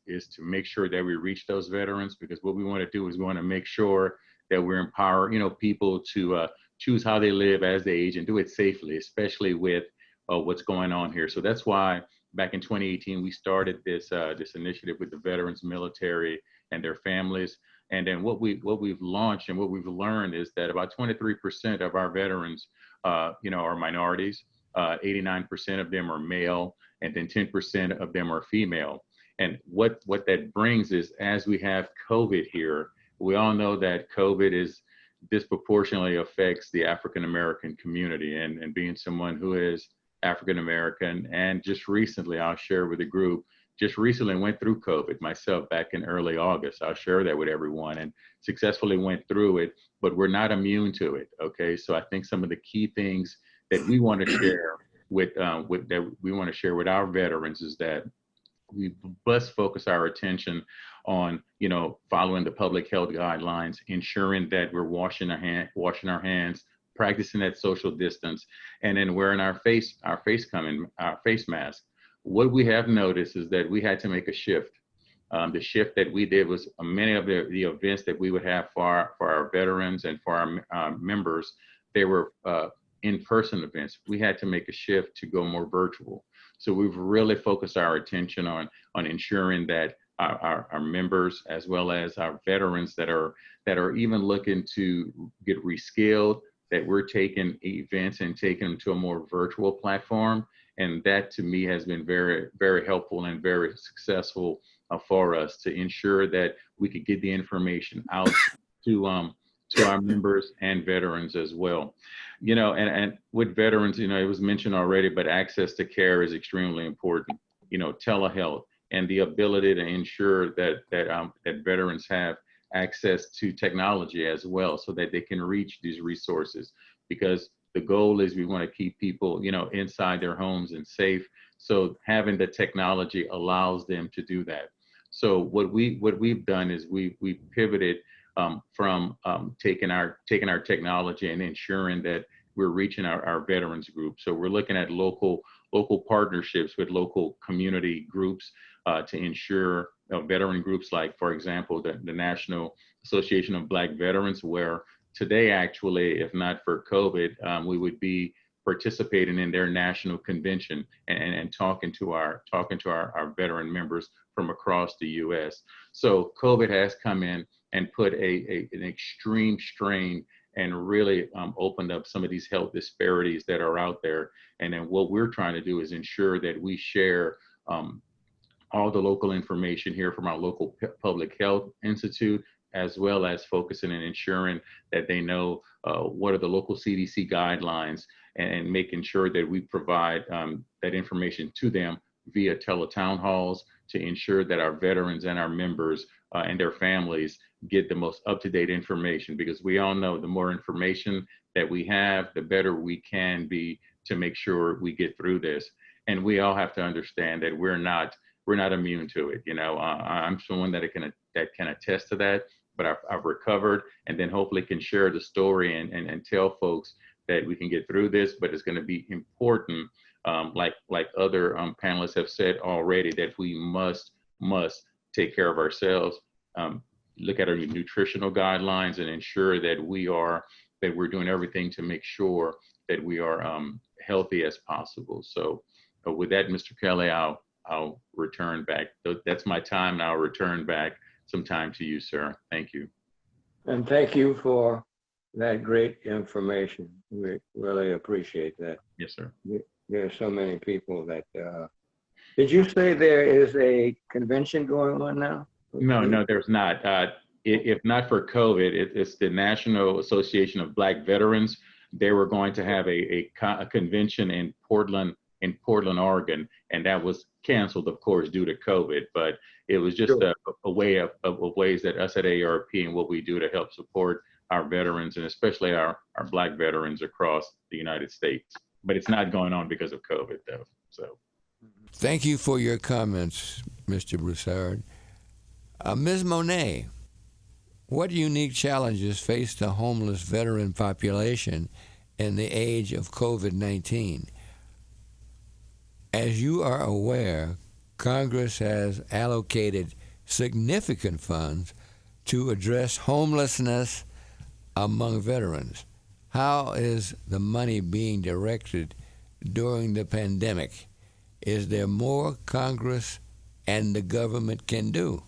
to make sure that we reach those veterans, because what we want to do is we want to make sure that we're empower, people to choose how they live as they age and do it safely, especially with what's going on here. So that's why back in 2018 we started this initiative with the veterans, military, and their families. And then what we've launched and what we've learned is that about 23% of our veterans, are minorities. 89% of them are male, and then 10% of them are female. And what that brings is, as we have COVID here, we all know that COVID disproportionately affects the African American community. And being someone who is African American, and just recently, I'll share with the group, just recently went through COVID myself back in early August. I'll share that with everyone, and successfully went through it, but we're not immune to it. Okay, so I think some of the key things that we want to share with our veterans is that we must focus our attention on, following the public health guidelines, ensuring that we're washing our hands, practicing that social distance, and then wearing our face mask. What we have noticed is that we had to make a shift. The shift that we did was many of the events that we would have for our veterans and for our members, they were in-person events. We had to make a shift to go more virtual. So we've really focused our attention on ensuring that our members, as well as our veterans that are even looking to get reskilled, that we're taking events and taking them to a more virtual platform. And that, to me, has been very, very helpful and very successful for us to ensure that we could get the information out to our members and veterans as well. And with veterans, it was mentioned already, but access to care is extremely important. Telehealth and the ability to ensure that veterans have access to technology as well, so that they can reach these resources, because the goal is we want to keep people, inside their homes and safe. So having the technology allows them to do that. So what we've done is we pivoted from taking our technology and ensuring that we're reaching our veterans group. So we're looking at local partnerships with local community groups to ensure veteran groups, like, for example, the National Association of Black Veterans, where today, actually, if not for COVID, we would be participating in their national convention and talking to our veteran members from across the U.S. So COVID has come in and put an extreme strain and really opened up some of these health disparities that are out there. And then what we're trying to do is ensure that we share all the local information here from our local public health institute, as well as focusing and ensuring that they know what are the local CDC guidelines, and making sure that we provide that information to them via teletown halls to ensure that our veterans and our members and their families get the most up-to-date information, because we all know the more information that we have, the better we can be to make sure we get through this. And we all have to understand that we're not we're not immune to it. I'm someone that can attest to that, but I've recovered, and then hopefully can share the story and tell folks that we can get through this. But it's going to be important, like other panelists have said already, that we must take care of ourselves, look at our nutritional guidelines, and ensure that we're doing everything to make sure that we are healthy as possible. So with that, Mr. Kelly, I'll return back. That's my time, and I'll return back some time to you, sir. Thank you. And thank you for that great information. We really appreciate that. Yes, sir. There are so many people that, did you say there is a convention going on now? No, there's not. If not for COVID, it's the National Association of Black Veterans. They were going to have a convention in Portland, Oregon, and that was canceled, of course, due to COVID. But it was just a way of ways that us at AARP and what we do to help support our veterans, and especially our Black veterans across the United States. But it's not going on because of COVID, though. So, thank you for your comments, Mr. Broussard. Ms. Monet, what unique challenges face the homeless veteran population in the age of COVID-19? As you are aware, Congress has allocated significant funds to address homelessness among veterans. How is the money being directed during the pandemic? Is there more Congress and the government can do?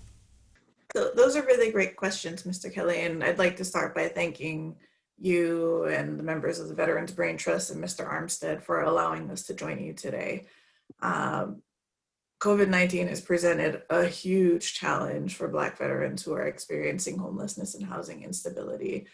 So those are really great questions, Mr. Kelly, and I'd like to start by thanking you and the members of the Veterans Braintrust and Mr. Armstead for allowing us to join you today. COVID-19 has presented a huge challenge for Black veterans who are experiencing homelessness and housing instability.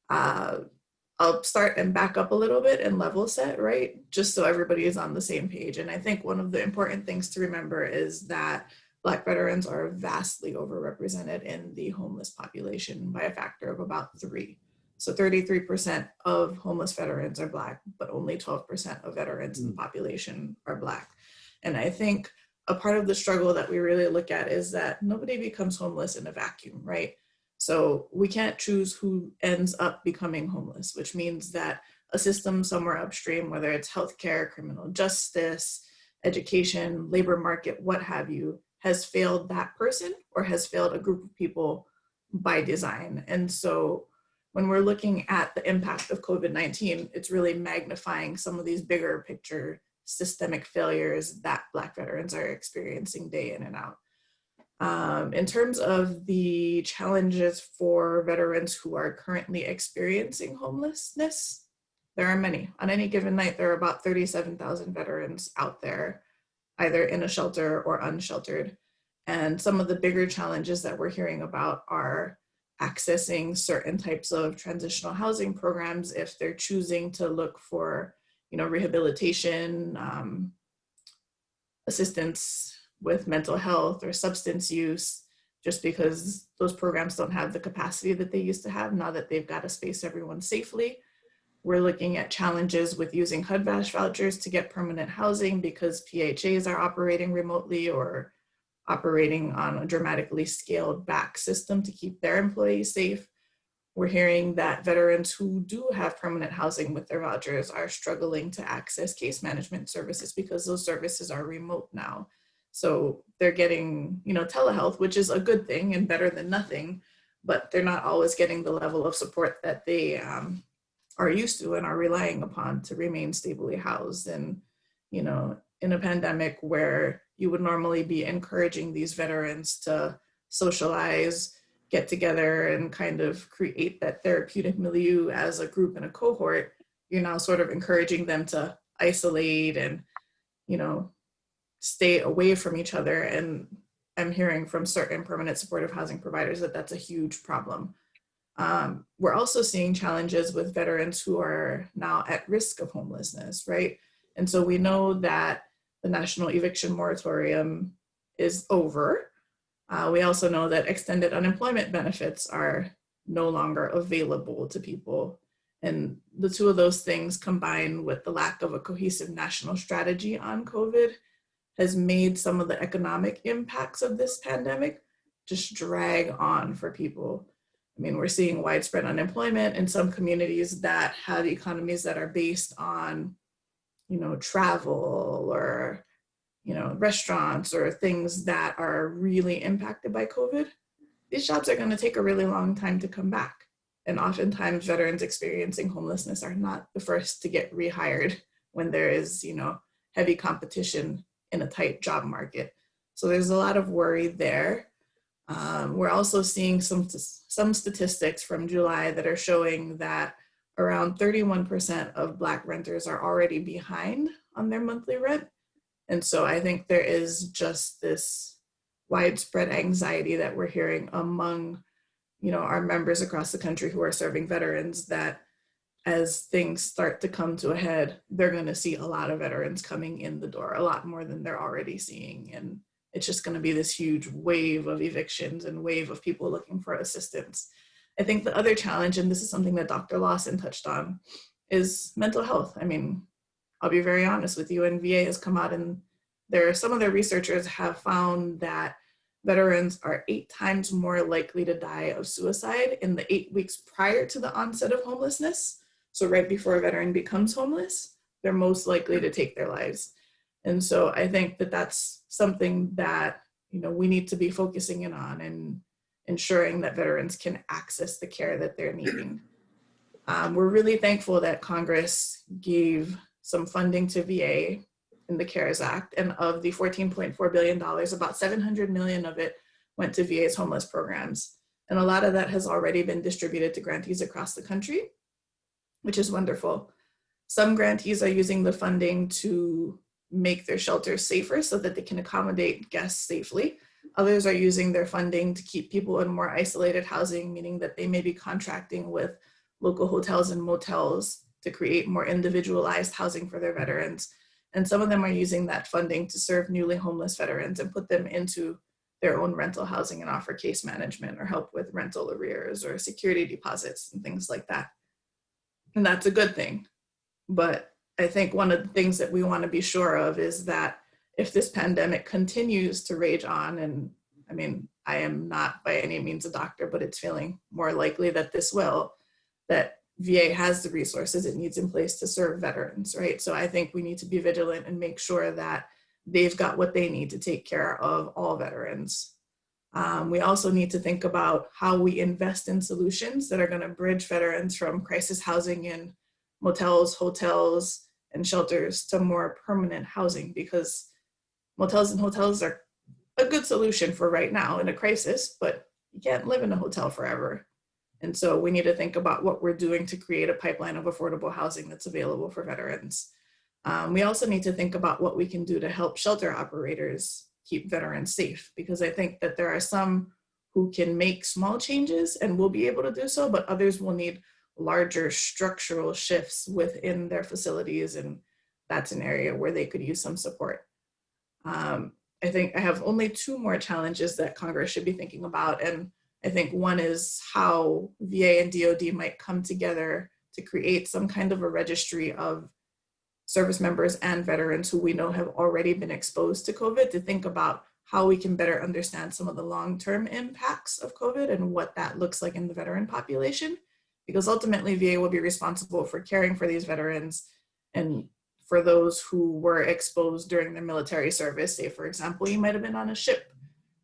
I'll start and back up a little bit and level set, right? Just so everybody is on the same page. And I think one of the important things to remember is that Black veterans are vastly overrepresented in the homeless population by a factor of about 3. So 33% of homeless veterans are Black, but only 12% of veterans in the population are Black. And I think a part of the struggle that we really look at is that nobody becomes homeless in a vacuum, right? So we can't choose who ends up becoming homeless, which means that a system somewhere upstream, whether it's healthcare, criminal justice, education, labor market, what have you, has failed that person or has failed a group of people by design. And so when we're looking at the impact of COVID-19, it's really magnifying some of these bigger picture systemic failures that Black veterans are experiencing day in and out. In terms of the challenges for veterans who are currently experiencing homelessness, there are many. On any given night, there are about 37,000 veterans out there, either in a shelter or unsheltered. And some of the bigger challenges that we're hearing about are accessing certain types of transitional housing programs if they're choosing to look for, rehabilitation, assistance with mental health or substance use, just because those programs don't have the capacity that they used to have now that they've got to space everyone safely. We're looking at challenges with using HUD-VASH vouchers to get permanent housing because PHAs are operating remotely or operating on a dramatically scaled back system to keep their employees safe. We're hearing that veterans who do have permanent housing with their vouchers are struggling to access case management services because those services are remote now. So they're getting, telehealth, which is a good thing and better than nothing, but they're not always getting the level of support that they are used to and are relying upon to remain stably housed. And, in a pandemic where you would normally be encouraging these veterans to socialize, get together and kind of create that therapeutic milieu as a group and a cohort, you're now sort of encouraging them to isolate and, stay away from each other. And I'm hearing from certain permanent supportive housing providers that that's a huge problem. We're also seeing challenges with veterans who are now at risk of homelessness, right? And so we know that the national eviction moratorium is over. We also know that extended unemployment benefits are no longer available to people. And the two of those things combined with the lack of a cohesive national strategy on COVID has made some of the economic impacts of this pandemic just drag on for people. I mean, we're seeing widespread unemployment in some communities that have economies that are based on, travel or, restaurants or things that are really impacted by COVID. These jobs are going to take a really long time to come back. And oftentimes veterans experiencing homelessness are not the first to get rehired when there is, heavy competition in a tight job market. So there's a lot of worry there. We're also seeing some statistics from July that are showing that around 31% of Black renters are already behind on their monthly rent. And so I think there is just this widespread anxiety that we're hearing among, our members across the country who are serving veterans, that as things start to come to a head, they're going to see a lot of veterans coming in the door, a lot more than they're already seeing. And it's just going to be this huge wave of evictions and wave of people looking for assistance. I think the other challenge, and this is something that Dr. Lawson touched on, is mental health. I mean, I'll be very honest with you, and VA has come out and some of their researchers have found that veterans are 8 times more likely to die of suicide in the 8 weeks prior to the onset of homelessness. So right before a veteran becomes homeless, they're most likely to take their lives. And so I think that that's something that, we need to be focusing in on and ensuring that veterans can access the care that they're needing. We're really thankful that Congress gave some funding to VA in the CARES Act, and of the $14.4 billion, about $700 million of it went to VA's homeless programs. And a lot of that has already been distributed to grantees across the country, which is wonderful. Some grantees are using the funding to make their shelters safer so that they can accommodate guests safely. Others are using their funding to keep people in more isolated housing, meaning that they may be contracting with local hotels and motels to create more individualized housing for their veterans. And some of them are using that funding to serve newly homeless veterans and put them into their own rental housing and offer case management or help with rental arrears or security deposits and things like that. And that's a good thing. But I think one of the things that we want to be sure of is that if this pandemic continues to rage on, and I mean, I am not by any means a doctor, but it's feeling more likely that this will, that VA has the resources it needs in place to serve veterans, right? So I think we need to be vigilant and make sure that they've got what they need to take care of all veterans. We also need to think about how we invest in solutions that are going to bridge veterans from crisis housing in motels, hotels, and shelters to more permanent housing, because motels and hotels are a good solution for right now in a crisis, but you can't live in a hotel forever. And so we need to think about what we're doing to create a pipeline of affordable housing that's available for veterans. We also need to think about what we can do to help shelter operators keep veterans safe, because I think that there are some who can make small changes and will be able to do so, but others will need larger structural shifts within their facilities, and that's an area where they could use some support. I think I have only 2 more challenges that Congress should be thinking about, and I think one is how VA and DoD might come together to create some kind of a registry of service members and veterans who we know have already been exposed to COVID, to think about how we can better understand some of the long-term impacts of COVID and what that looks like in the veteran population, because ultimately VA will be responsible for caring for these veterans and for those who were exposed during their military service. Say, for example, you might have been on a ship,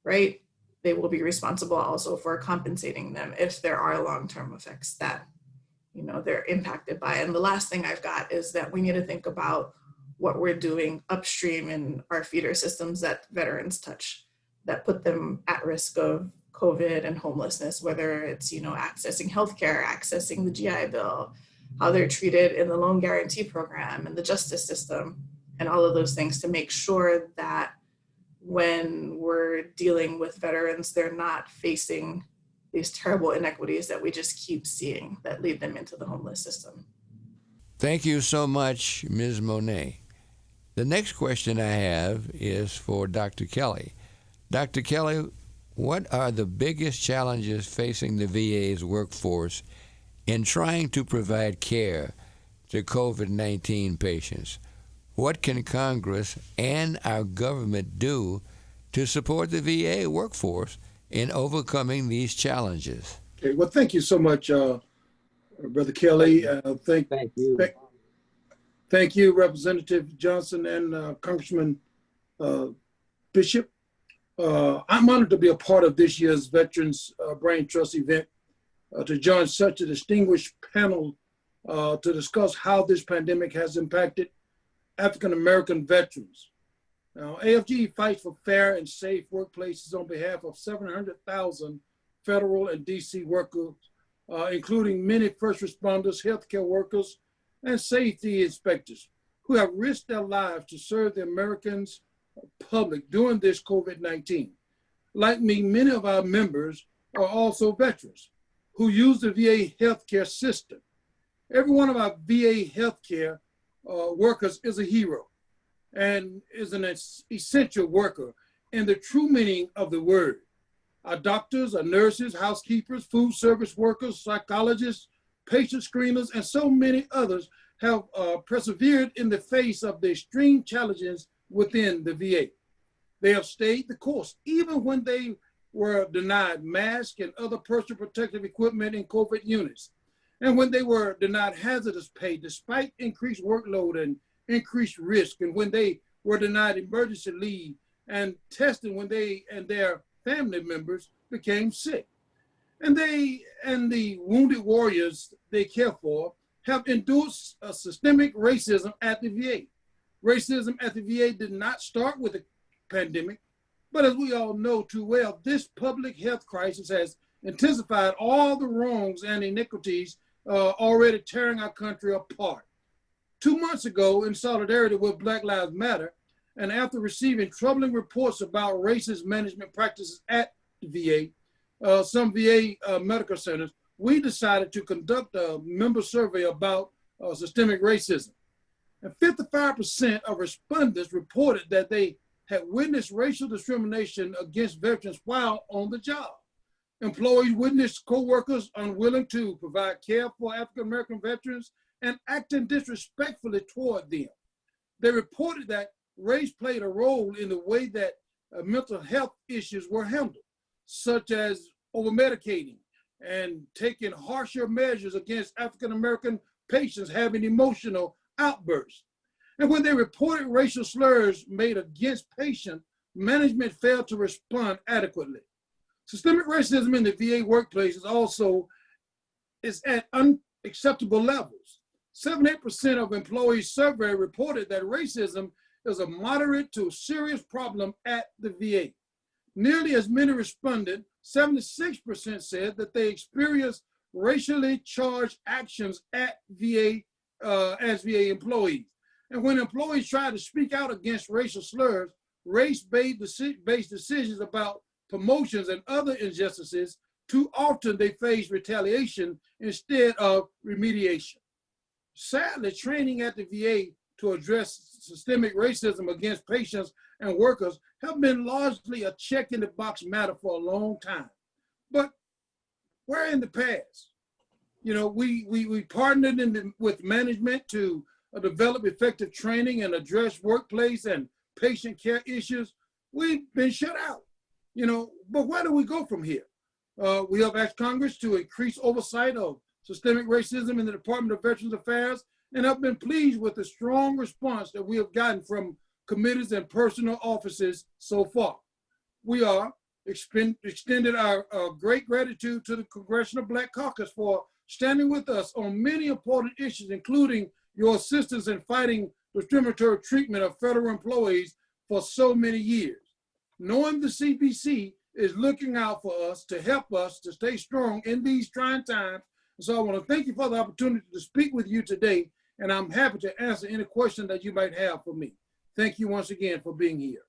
right? They will be responsible also for compensating them if there are long-term effects that, they're impacted by. And the last thing I've got is that we need to think about what we're doing upstream in our feeder systems that veterans touch, that put them at risk of COVID and homelessness, whether it's, accessing healthcare, accessing the GI Bill, how they're treated in the loan guarantee program and the justice system, and all of those things, to make sure that when we're dealing with veterans, they're not facing these terrible inequities that we just keep seeing that lead them into the homeless system. Thank you so much, Ms. Monet. The next question I have is for Dr. Kelly. Dr. Kelly, what are the biggest challenges facing the VA's workforce in trying to provide care to COVID-19 patients? what can Congress and our government do to support the VA workforce in overcoming these challenges? Okay, well, thank you so much, Brother Kelly. Thank you. Thank you, Representative Johnson and Congressman Bishop. I'm honored to be a part of this year's Veterans Braintrust event, to join such a distinguished panel to discuss how this pandemic has impacted African-American veterans. Now, AFG fights for fair and safe workplaces on behalf of 700,000 federal and DC workers, including many first responders, healthcare workers, and safety inspectors who have risked their lives to serve the Americans public during this COVID-19. Like me, many of our members are also veterans who use the VA healthcare system. Every one of our VA healthcare workers is a hero and is an essential worker in the true meaning of the word. Our doctors, our nurses, housekeepers, food service workers, psychologists, patient screeners, and so many others have persevered in the face of the extreme challenges within the VA. They have stayed the course, even when they were denied masks and other personal protective equipment in COVID units, and when they were denied hazardous pay despite increased workload and increased risk, and when they were denied emergency leave and testing when they and their family members became sick. And they and the wounded warriors they care for have endured a systemic racism at the VA. Racism at the VA did not start with the pandemic, but as we all know too well, this public health crisis has intensified all the wrongs and iniquities already tearing our country apart. 2 months ago, in solidarity with Black Lives Matter, and after receiving troubling reports about racist management practices at the VA, some VA medical centers, we decided to conduct a member survey about systemic racism. And 55% of respondents reported that they had witnessed racial discrimination against veterans while on the job. Employees witnessed co-workers unwilling to provide care for African-American veterans and acting disrespectfully toward them. They reported that race played a role in the way that mental health issues were handled, such as over-medicating and taking harsher measures against African-American patients having emotional outbursts. And when they reported racial slurs made against patients, management failed to respond adequately. Systemic racism in the VA workplaces also is at unacceptable levels. 78% of employees surveyed reported that racism is a moderate to serious problem at the VA. Nearly as many responded, 76% said that they experienced racially charged actions at VA as VA employees. And when employees tried to speak out against racial slurs, race-based decisions about promotions and other injustices, too often they face retaliation instead of remediation. Sadly, training at the VA to address systemic racism against patients and workers have been largely a check-in-the-box matter for a long time. But we're in the past. You know, we partnered with management to develop effective training and address workplace and patient care issues. We've been shut out, you know, but where do we go from here? We have asked Congress to increase oversight of systemic racism in the Department of Veterans Affairs, and have been pleased with the strong response that we have gotten from committees and personal offices so far. We are extended our great gratitude to the Congressional Black Caucus for standing with us on many important issues, including your assistance in fighting discriminatory treatment of federal employees for so many years. Knowing the CBC is looking out for us to help us to stay strong in these trying times. So I want to thank you for the opportunity to speak with you today, and I'm happy to answer any question that you might have for me. Thank you once again for being here.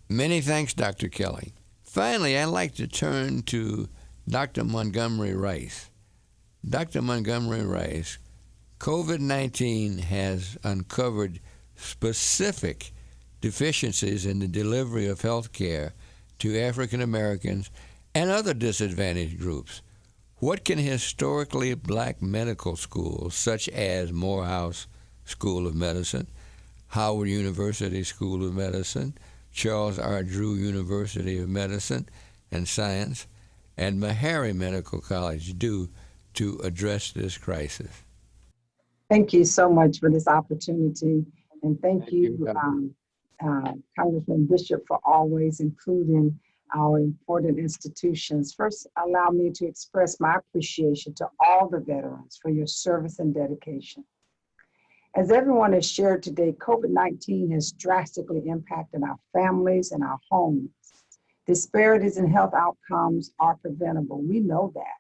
Many thanks, Dr. Kelly. Finally, I'd like to turn to Dr. Montgomery Rice. Dr. Montgomery Rice, COVID-19 has uncovered specific deficiencies in the delivery of health care to African Americans and other disadvantaged groups. What can historically black medical schools, such as Morehouse School of Medicine, Howard University School of Medicine, Charles R. Drew University of Medicine and Science, and Meharry Medical College do to address this crisis? Thank you so much for this opportunity. And thank you, Congressman Bishop, for always including our important institutions. First, allow me to express my appreciation to all the veterans for your service and dedication. As everyone has shared today, COVID-19 has drastically impacted our families and our homes. Disparities in health outcomes are preventable. We know that.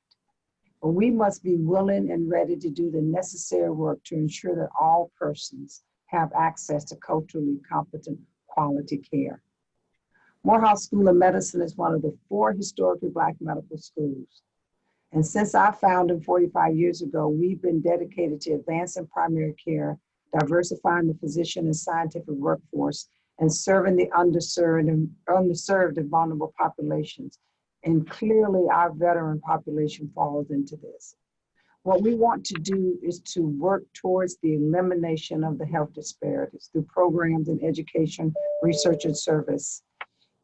But we must be willing and ready to do the necessary work to ensure that all persons have access to culturally competent quality care. Morehouse School of Medicine is one of the 4 historically Black medical schools. And since our founding 45 years ago, we've been dedicated to advancing primary care, diversifying the physician and scientific workforce, and serving the underserved and vulnerable populations. And clearly our veteran population falls into this. What we want to do is to work towards the elimination of the health disparities through programs in education, research, and service.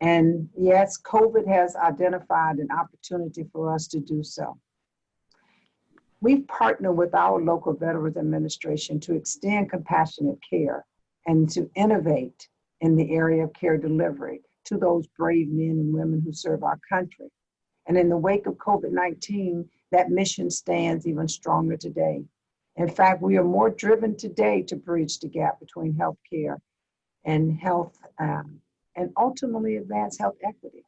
And yes, COVID has identified an opportunity for us to do so. We've partnered with our local Veterans Administration to extend compassionate care and to innovate in the area of care delivery to those brave men and women who serve our country. And in the wake of COVID-19, that mission stands even stronger today. In fact, we are more driven today to bridge the gap between healthcare and health and ultimately advance health equity.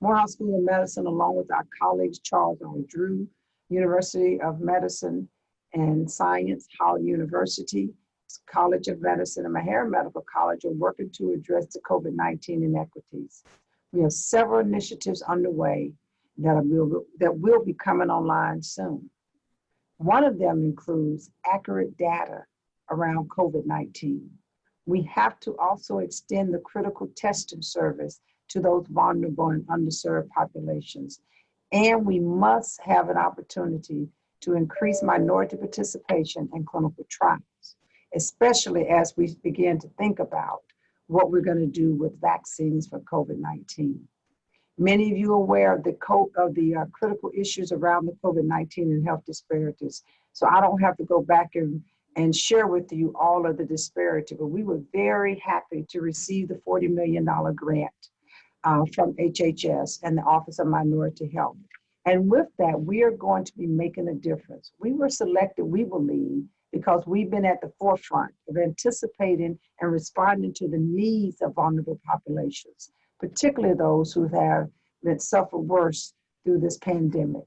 Morehouse School of Medicine, along with our colleagues, Charles R. Drew University of Medicine and Science, Howard University, College of Medicine, and Meharry Medical College, are working to address the COVID-19 inequities. We have several initiatives underway that will be coming online soon. One of them includes accurate data around COVID-19. We have to also extend the critical testing service to those vulnerable and underserved populations. And we must have an opportunity to increase minority participation in clinical trials, especially as we begin to think about what we're going to do with vaccines for COVID-19. Many of you are aware of the critical issues around the COVID-19 and health disparities. So I don't have to go back and share with you all of the disparity, but we were very happy to receive the $40 million grant from HHS and the Office of Minority Health. And with that, we are going to be making a difference. We were selected, we believe, because we've been at the forefront of anticipating and responding to the needs of vulnerable populations, particularly those who have been suffered worse through this pandemic.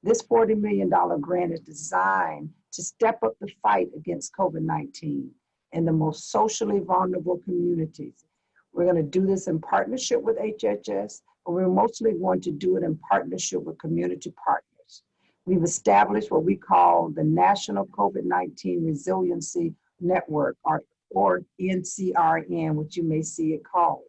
This $40 million grant is designed to step up the fight against COVID-19 in the most socially vulnerable communities. We're going to do this in partnership with HHS, but we're mostly going to do it in partnership with community partners. We've established what we call the National COVID-19 Resiliency Network, or NCRN, which you may see it called.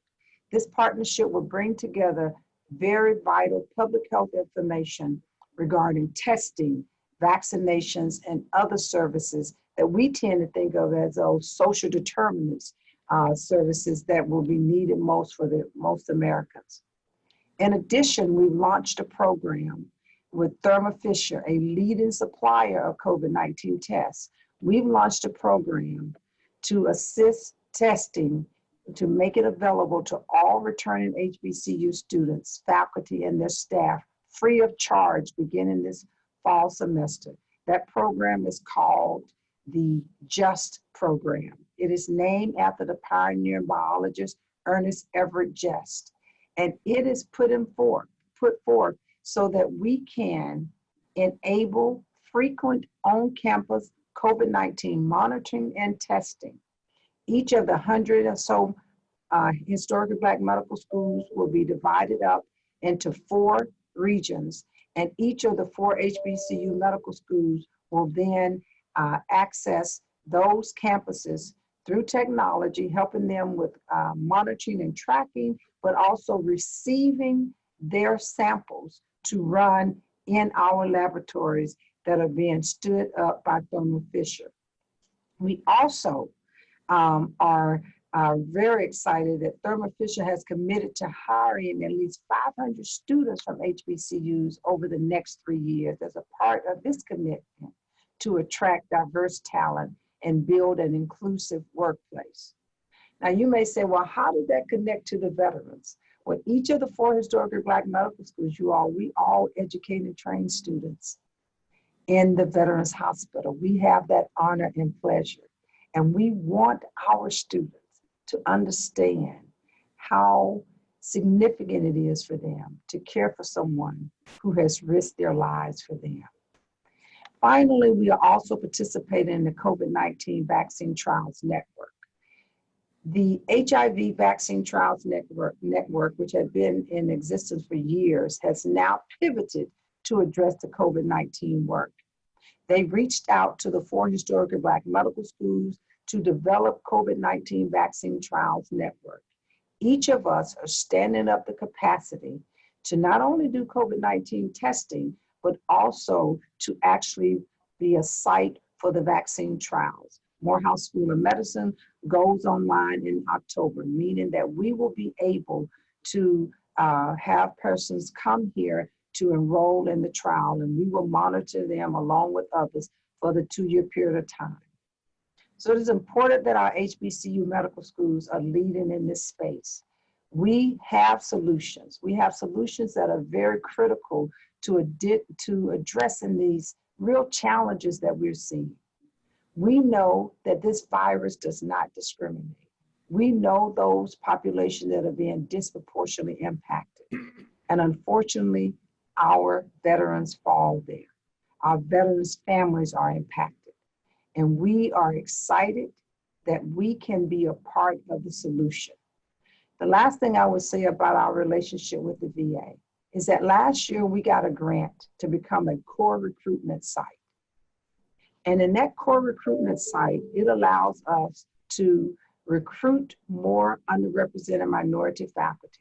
This partnership will bring together very vital public health information regarding testing, vaccinations, and other services that we tend to think of as those social determinants services that will be needed most for most Americans. In addition, we've launched a program with Thermo Fisher, a leading supplier of COVID-19 tests. We've launched a program to assist testing to make it available to all returning HBCU students, faculty, and their staff free of charge beginning this fall semester. That program is called the JUST program. It is named after the pioneer biologist Ernest Everett Just, and it is put forth so that we can enable frequent on-campus COVID-19 monitoring and testing. Each of the 100 or so historically Black medical schools will be divided up into 4 regions, and each of the 4 HBCU medical schools will then access those campuses through technology, helping them with monitoring and tracking, but also receiving their samples to run in our laboratories that are being stood up by Thermo Fisher. We also are very excited that Thermo Fisher has committed to hiring at least 500 students from HBCUs over the next 3 years as a part of this commitment to attract diverse talent and build an inclusive workplace. Now you may say, well, how did that connect to the veterans? Well, each of the 4 historically Black medical schools, we all educate and train students in the Veterans Hospital. We have that honor and pleasure. And we want our students to understand how significant it is for them to care for someone who has risked their lives for them. Finally, we are also participating in the COVID-19 Vaccine Trials Network. The HIV Vaccine Trials Network, which had been in existence for years, has now pivoted to address the COVID-19 work. They reached out to the 4 historically Black medical schools to develop COVID-19 Vaccine Trials Network. Each of us are standing up the capacity to not only do COVID-19 testing, but also to actually be a site for the vaccine trials. Morehouse School of Medicine goes online in October, meaning that we will be able to have persons come here to enroll in the trial, and we will monitor them along with others for the 2-year period of time. So it is important that our HBCU medical schools are leading in this space. We have solutions. We have solutions that are very critical to addressing these real challenges that we're seeing. We know that this virus does not discriminate. We know those populations that are being disproportionately impacted. And unfortunately, our veterans fall there. Our veterans' families are impacted. And we are excited that we can be a part of the solution. The last thing I would say about our relationship with the VA is that last year we got a grant to become a core recruitment site. And in that core recruitment site, it allows us to recruit more underrepresented minority faculty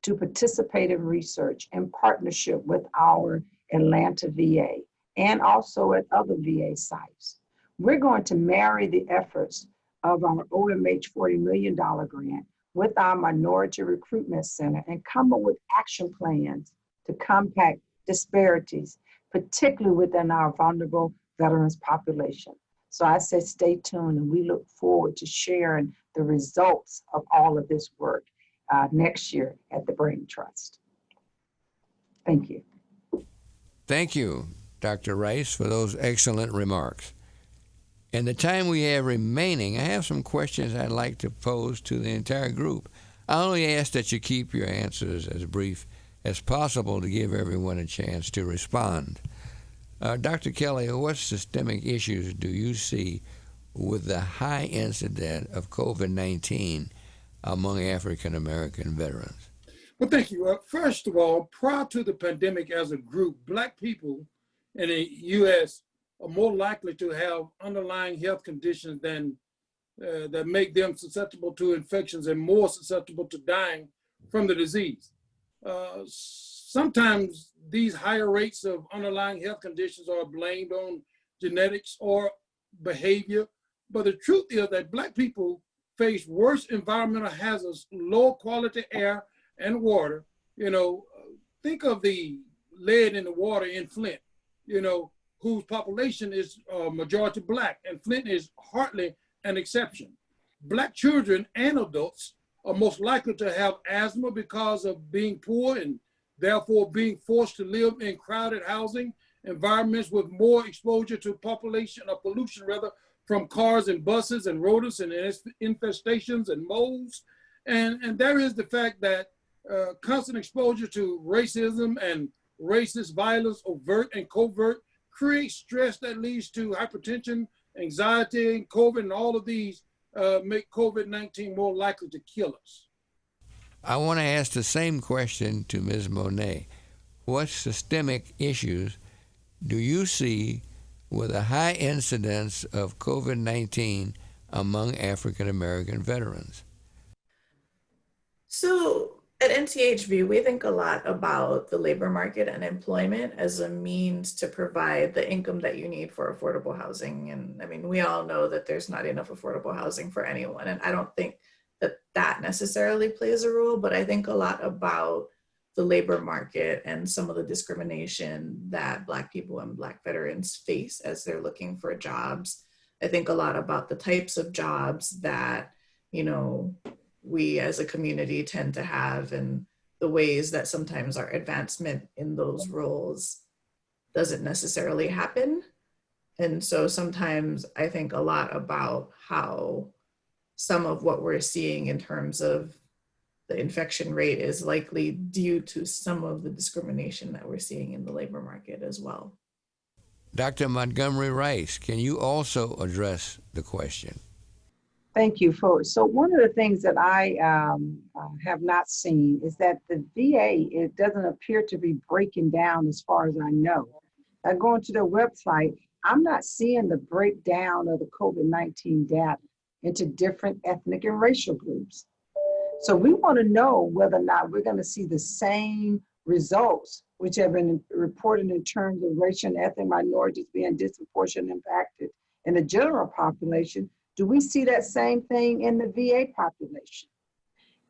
to participate in research in partnership with our Atlanta VA and also at other VA sites. We're going to marry the efforts of our OMH $40 million grant with our Minority Recruitment Center and come up with action plans to combat disparities, particularly within our vulnerable veterans population. So I say stay tuned, and we look forward to sharing the results of all of this work next year at the Braintrust. Thank you. Thank you, Dr. Rice, for those excellent remarks. In the time we have remaining, I have some questions I'd like to pose to the entire group. I only ask that you keep your answers as brief as possible to give everyone a chance to respond. Dr. Kelly, what systemic issues do you see with the high incidence of COVID-19 among African American veterans? Well, thank you. First of all, prior to the pandemic as a group, Black people in the U.S. are more likely to have underlying health conditions than that make them susceptible to infections and more susceptible to dying from the disease. Sometimes these higher rates of underlying health conditions are blamed on genetics or behavior, but the truth is that Black people face worse environmental hazards, low quality air and water. Think of the lead in the water in Flint, whose population is majority Black, and Flint is hardly an exception. Black children and adults are most likely to have asthma because of being poor and therefore being forced to live in crowded housing environments with more exposure to pollution from cars and buses and rodents and infestations and molds. And there is the fact that constant exposure to racism and racist violence, overt and covert, creates stress that leads to hypertension, anxiety, COVID, and all of these make COVID-19 more likely to kill us. I want to ask the same question to Ms. Monet. What systemic issues do you see with a high incidence of COVID-19 among African American veterans? So At NTHV, we think a lot about the labor market and employment as a means to provide the income that you need for affordable housing. And I mean, we all know that there's not enough affordable housing for anyone. And I don't think that that necessarily plays a role, but I think a lot about the labor market and some of the discrimination that Black people and Black veterans face as they're looking for jobs. I think a lot about the types of jobs that, you know, we as a community tend to have, and the ways that sometimes our advancement in those roles doesn't necessarily happen. And so sometimes I think a lot about how some of what we're seeing in terms of the infection rate is likely due to some of the discrimination that we're seeing in the labor market as well. Dr. Montgomery Rice, can you also address the question? Thank you. So one of the things that I have not seen is that the VA, it doesn't appear to be breaking down as far as I know. Going to their website, I'm not seeing the breakdown of the COVID-19 data into different ethnic and racial groups. So we want to know whether or not we're going to see the same results, which have been reported in terms of racial and ethnic minorities being disproportionately impacted in the general population. Do we see that same thing in the VA population?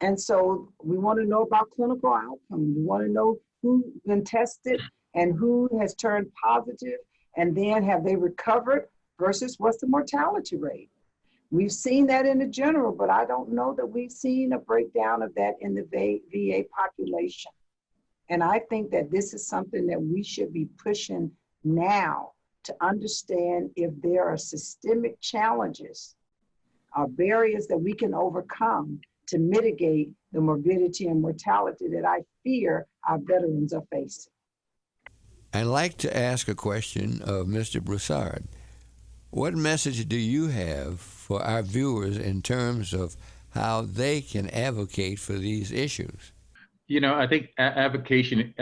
And so we want to know about clinical outcomes. We want to know who's been tested and who has turned positive, and then have they recovered versus what's the mortality rate? We've seen that in the general, but I don't know that we've seen a breakdown of that in the VA population. And I think that this is something that we should be pushing now to understand if there are systemic challenges or barriers that we can overcome to mitigate the morbidity and mortality that I fear our veterans are facing. I'd like to ask a question of Mr. Broussard. What message do you have for our viewers in terms of how they can advocate for these issues? You know, I think advocation,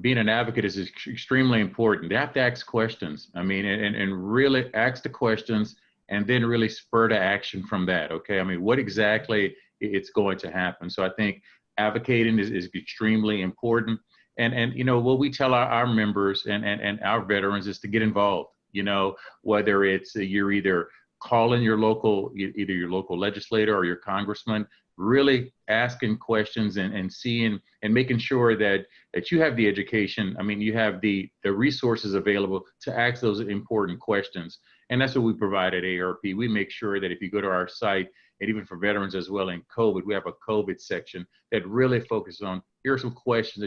being an advocate is extremely important. They have to ask questions. I mean, and really ask the questions and then really spur to action from that. Okay. I mean, what exactly it's going to happen. So I think advocating is extremely important. And you know, what we tell our members and our veterans is to get involved, you know, whether it's you're either calling your local, either your local legislator or your congressman, really asking questions and seeing and making sure that you have the education. I mean, you have the resources available to ask those important questions. And that's what we provide at AARP. We make sure that if you go to our site, and even for veterans as well in COVID, we have a COVID section that really focuses on, here are some questions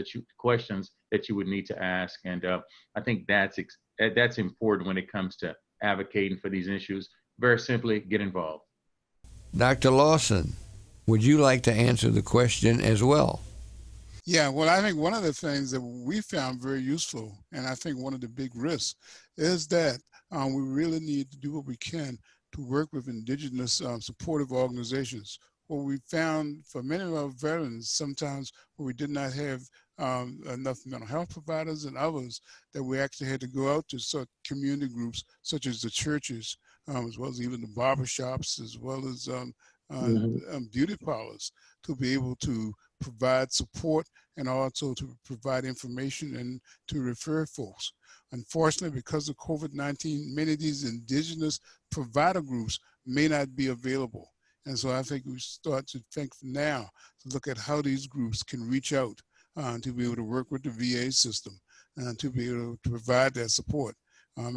that you would need to ask. And I think that's important when it comes to advocating for these issues. Very simply, get involved. Dr. Lawson, would you like to answer the question as well? Yeah, well, I think one of the things that we found very useful, and I think one of the big risks, is that we really need to do what we can to work with indigenous supportive organizations. What we found for many of our veterans, sometimes where we did not have enough mental health providers and others, that we actually had to go out to sort community groups such as the churches, as well as even the barbershops, as well as beauty parlors, to be able to provide support and also to provide information and to refer folks. Unfortunately, because of COVID-19, many of these indigenous provider groups may not be available. And so I think we start to think now to look at how these groups can reach out to be able to work with the VA system and to be able to provide that support.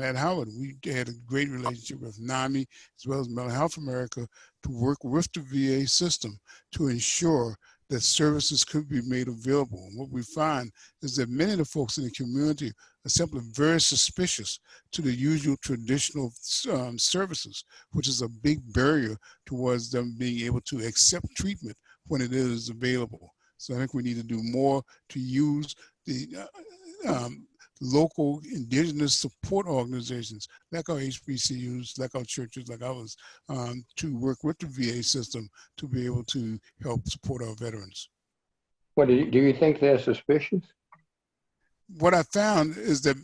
At Howard, we had a great relationship with NAMI as well as Mental Health America to work with the VA system to ensure that services could be made available. And what we find is that many of the folks in the community are simply very suspicious to the usual traditional services, which is a big barrier towards them being able to accept treatment when it is available. So I think we need to do more to use the local indigenous support organizations like our HBCUs, like our churches, like ours, to work with the VA system to be able to help support our veterans. What do you think they're suspicious? What I found is that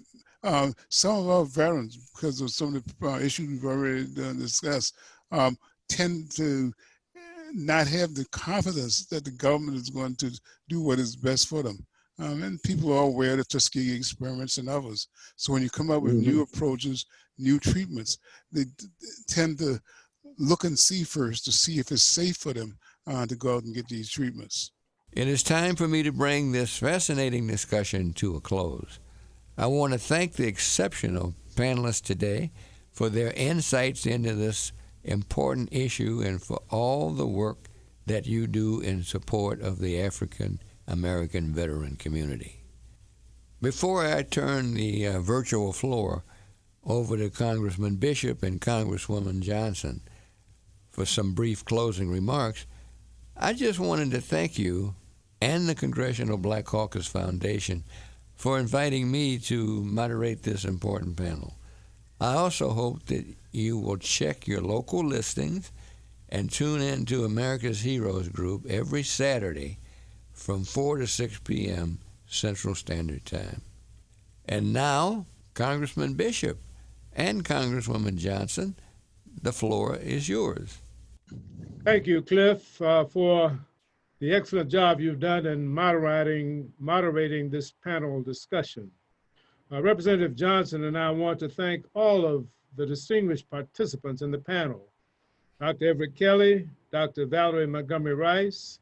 some of our veterans, because of some of the issues we've already discussed, tend to not have the confidence that the government is going to do what is best for them. And people are aware of the Tuskegee experiments and others. So when you come up with new approaches, new treatments, they tend to look and see first to see if it's safe for them to go out and get these treatments. It is time for me to bring this fascinating discussion to a close. I want to thank the exceptional panelists today for their insights into this important issue and for all the work that you do in support of the African American veteran community. Before I turn the virtual floor over to Congressman Bishop and Congresswoman Johnson for some brief closing remarks, I just wanted to thank you and the Congressional Black Caucus Foundation for inviting me to moderate this important panel. I also hope that you will check your local listings and tune in to America's Heroes Group every Saturday from 4 to 6 p.m. Central Standard Time. And now, Congressman Bishop and Congresswoman Johnson, the floor is yours. Thank you, Cliff, for the excellent job you've done in moderating this panel discussion. Representative Johnson and I want to thank all of the distinguished participants in the panel, Dr. Everett Kelly, Dr. Valerie Montgomery Rice,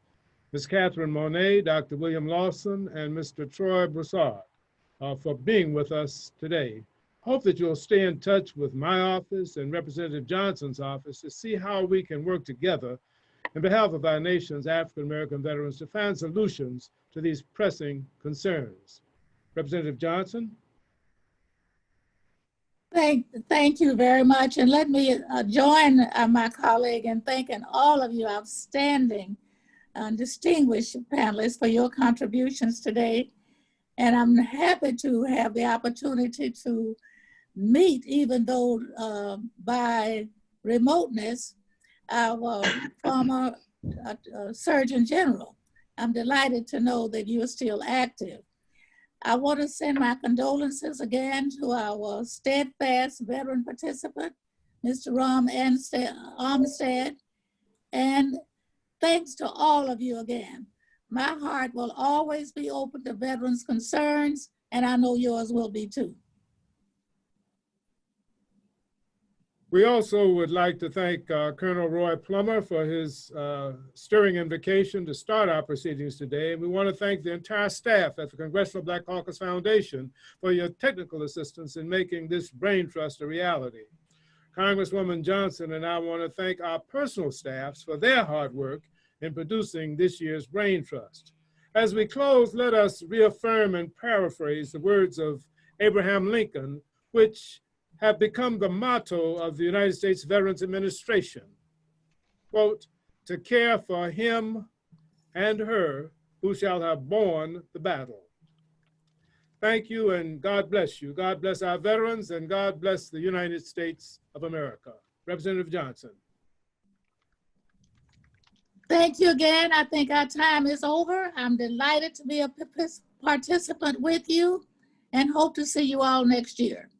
Ms. Catherine Monet, Dr. William Lawson, and Mr. Troy Broussard for being with us today. Hope that you'll stay in touch with my office and Representative Johnson's office to see how we can work together on behalf of our nation's African-American veterans to find solutions to these pressing concerns. Representative Johnson? Thank you very much. And let me join my colleague in thanking all of you outstanding distinguished panelists for your contributions today. And I'm happy to have the opportunity to meet, even though by remoteness, our former Surgeon General. I'm delighted to know that you're still active. I want to send my condolences again to our steadfast veteran participant, Mr. Jerome Adams, and thanks to all of you again. My heart will always be open to veterans' concerns, and I know yours will be too. We also would like to thank Colonel Roy Plummer for his stirring invocation to start our proceedings today. And we want to thank the entire staff at the Congressional Black Caucus Foundation for your technical assistance in making this Braintrust a reality. Congresswoman Johnson and I want to thank our personal staffs for their hard work in producing this year's Braintrust. As we close, let us reaffirm and paraphrase the words of Abraham Lincoln, which have become the motto of the United States Veterans Administration. Quote, to care for him and her who shall have borne the battle. Thank you and God bless you. God bless our veterans and God bless the United States of America. Representative Johnson. Thank you again. I think our time is over. I'm delighted to be a participant with you and hope to see you all next year.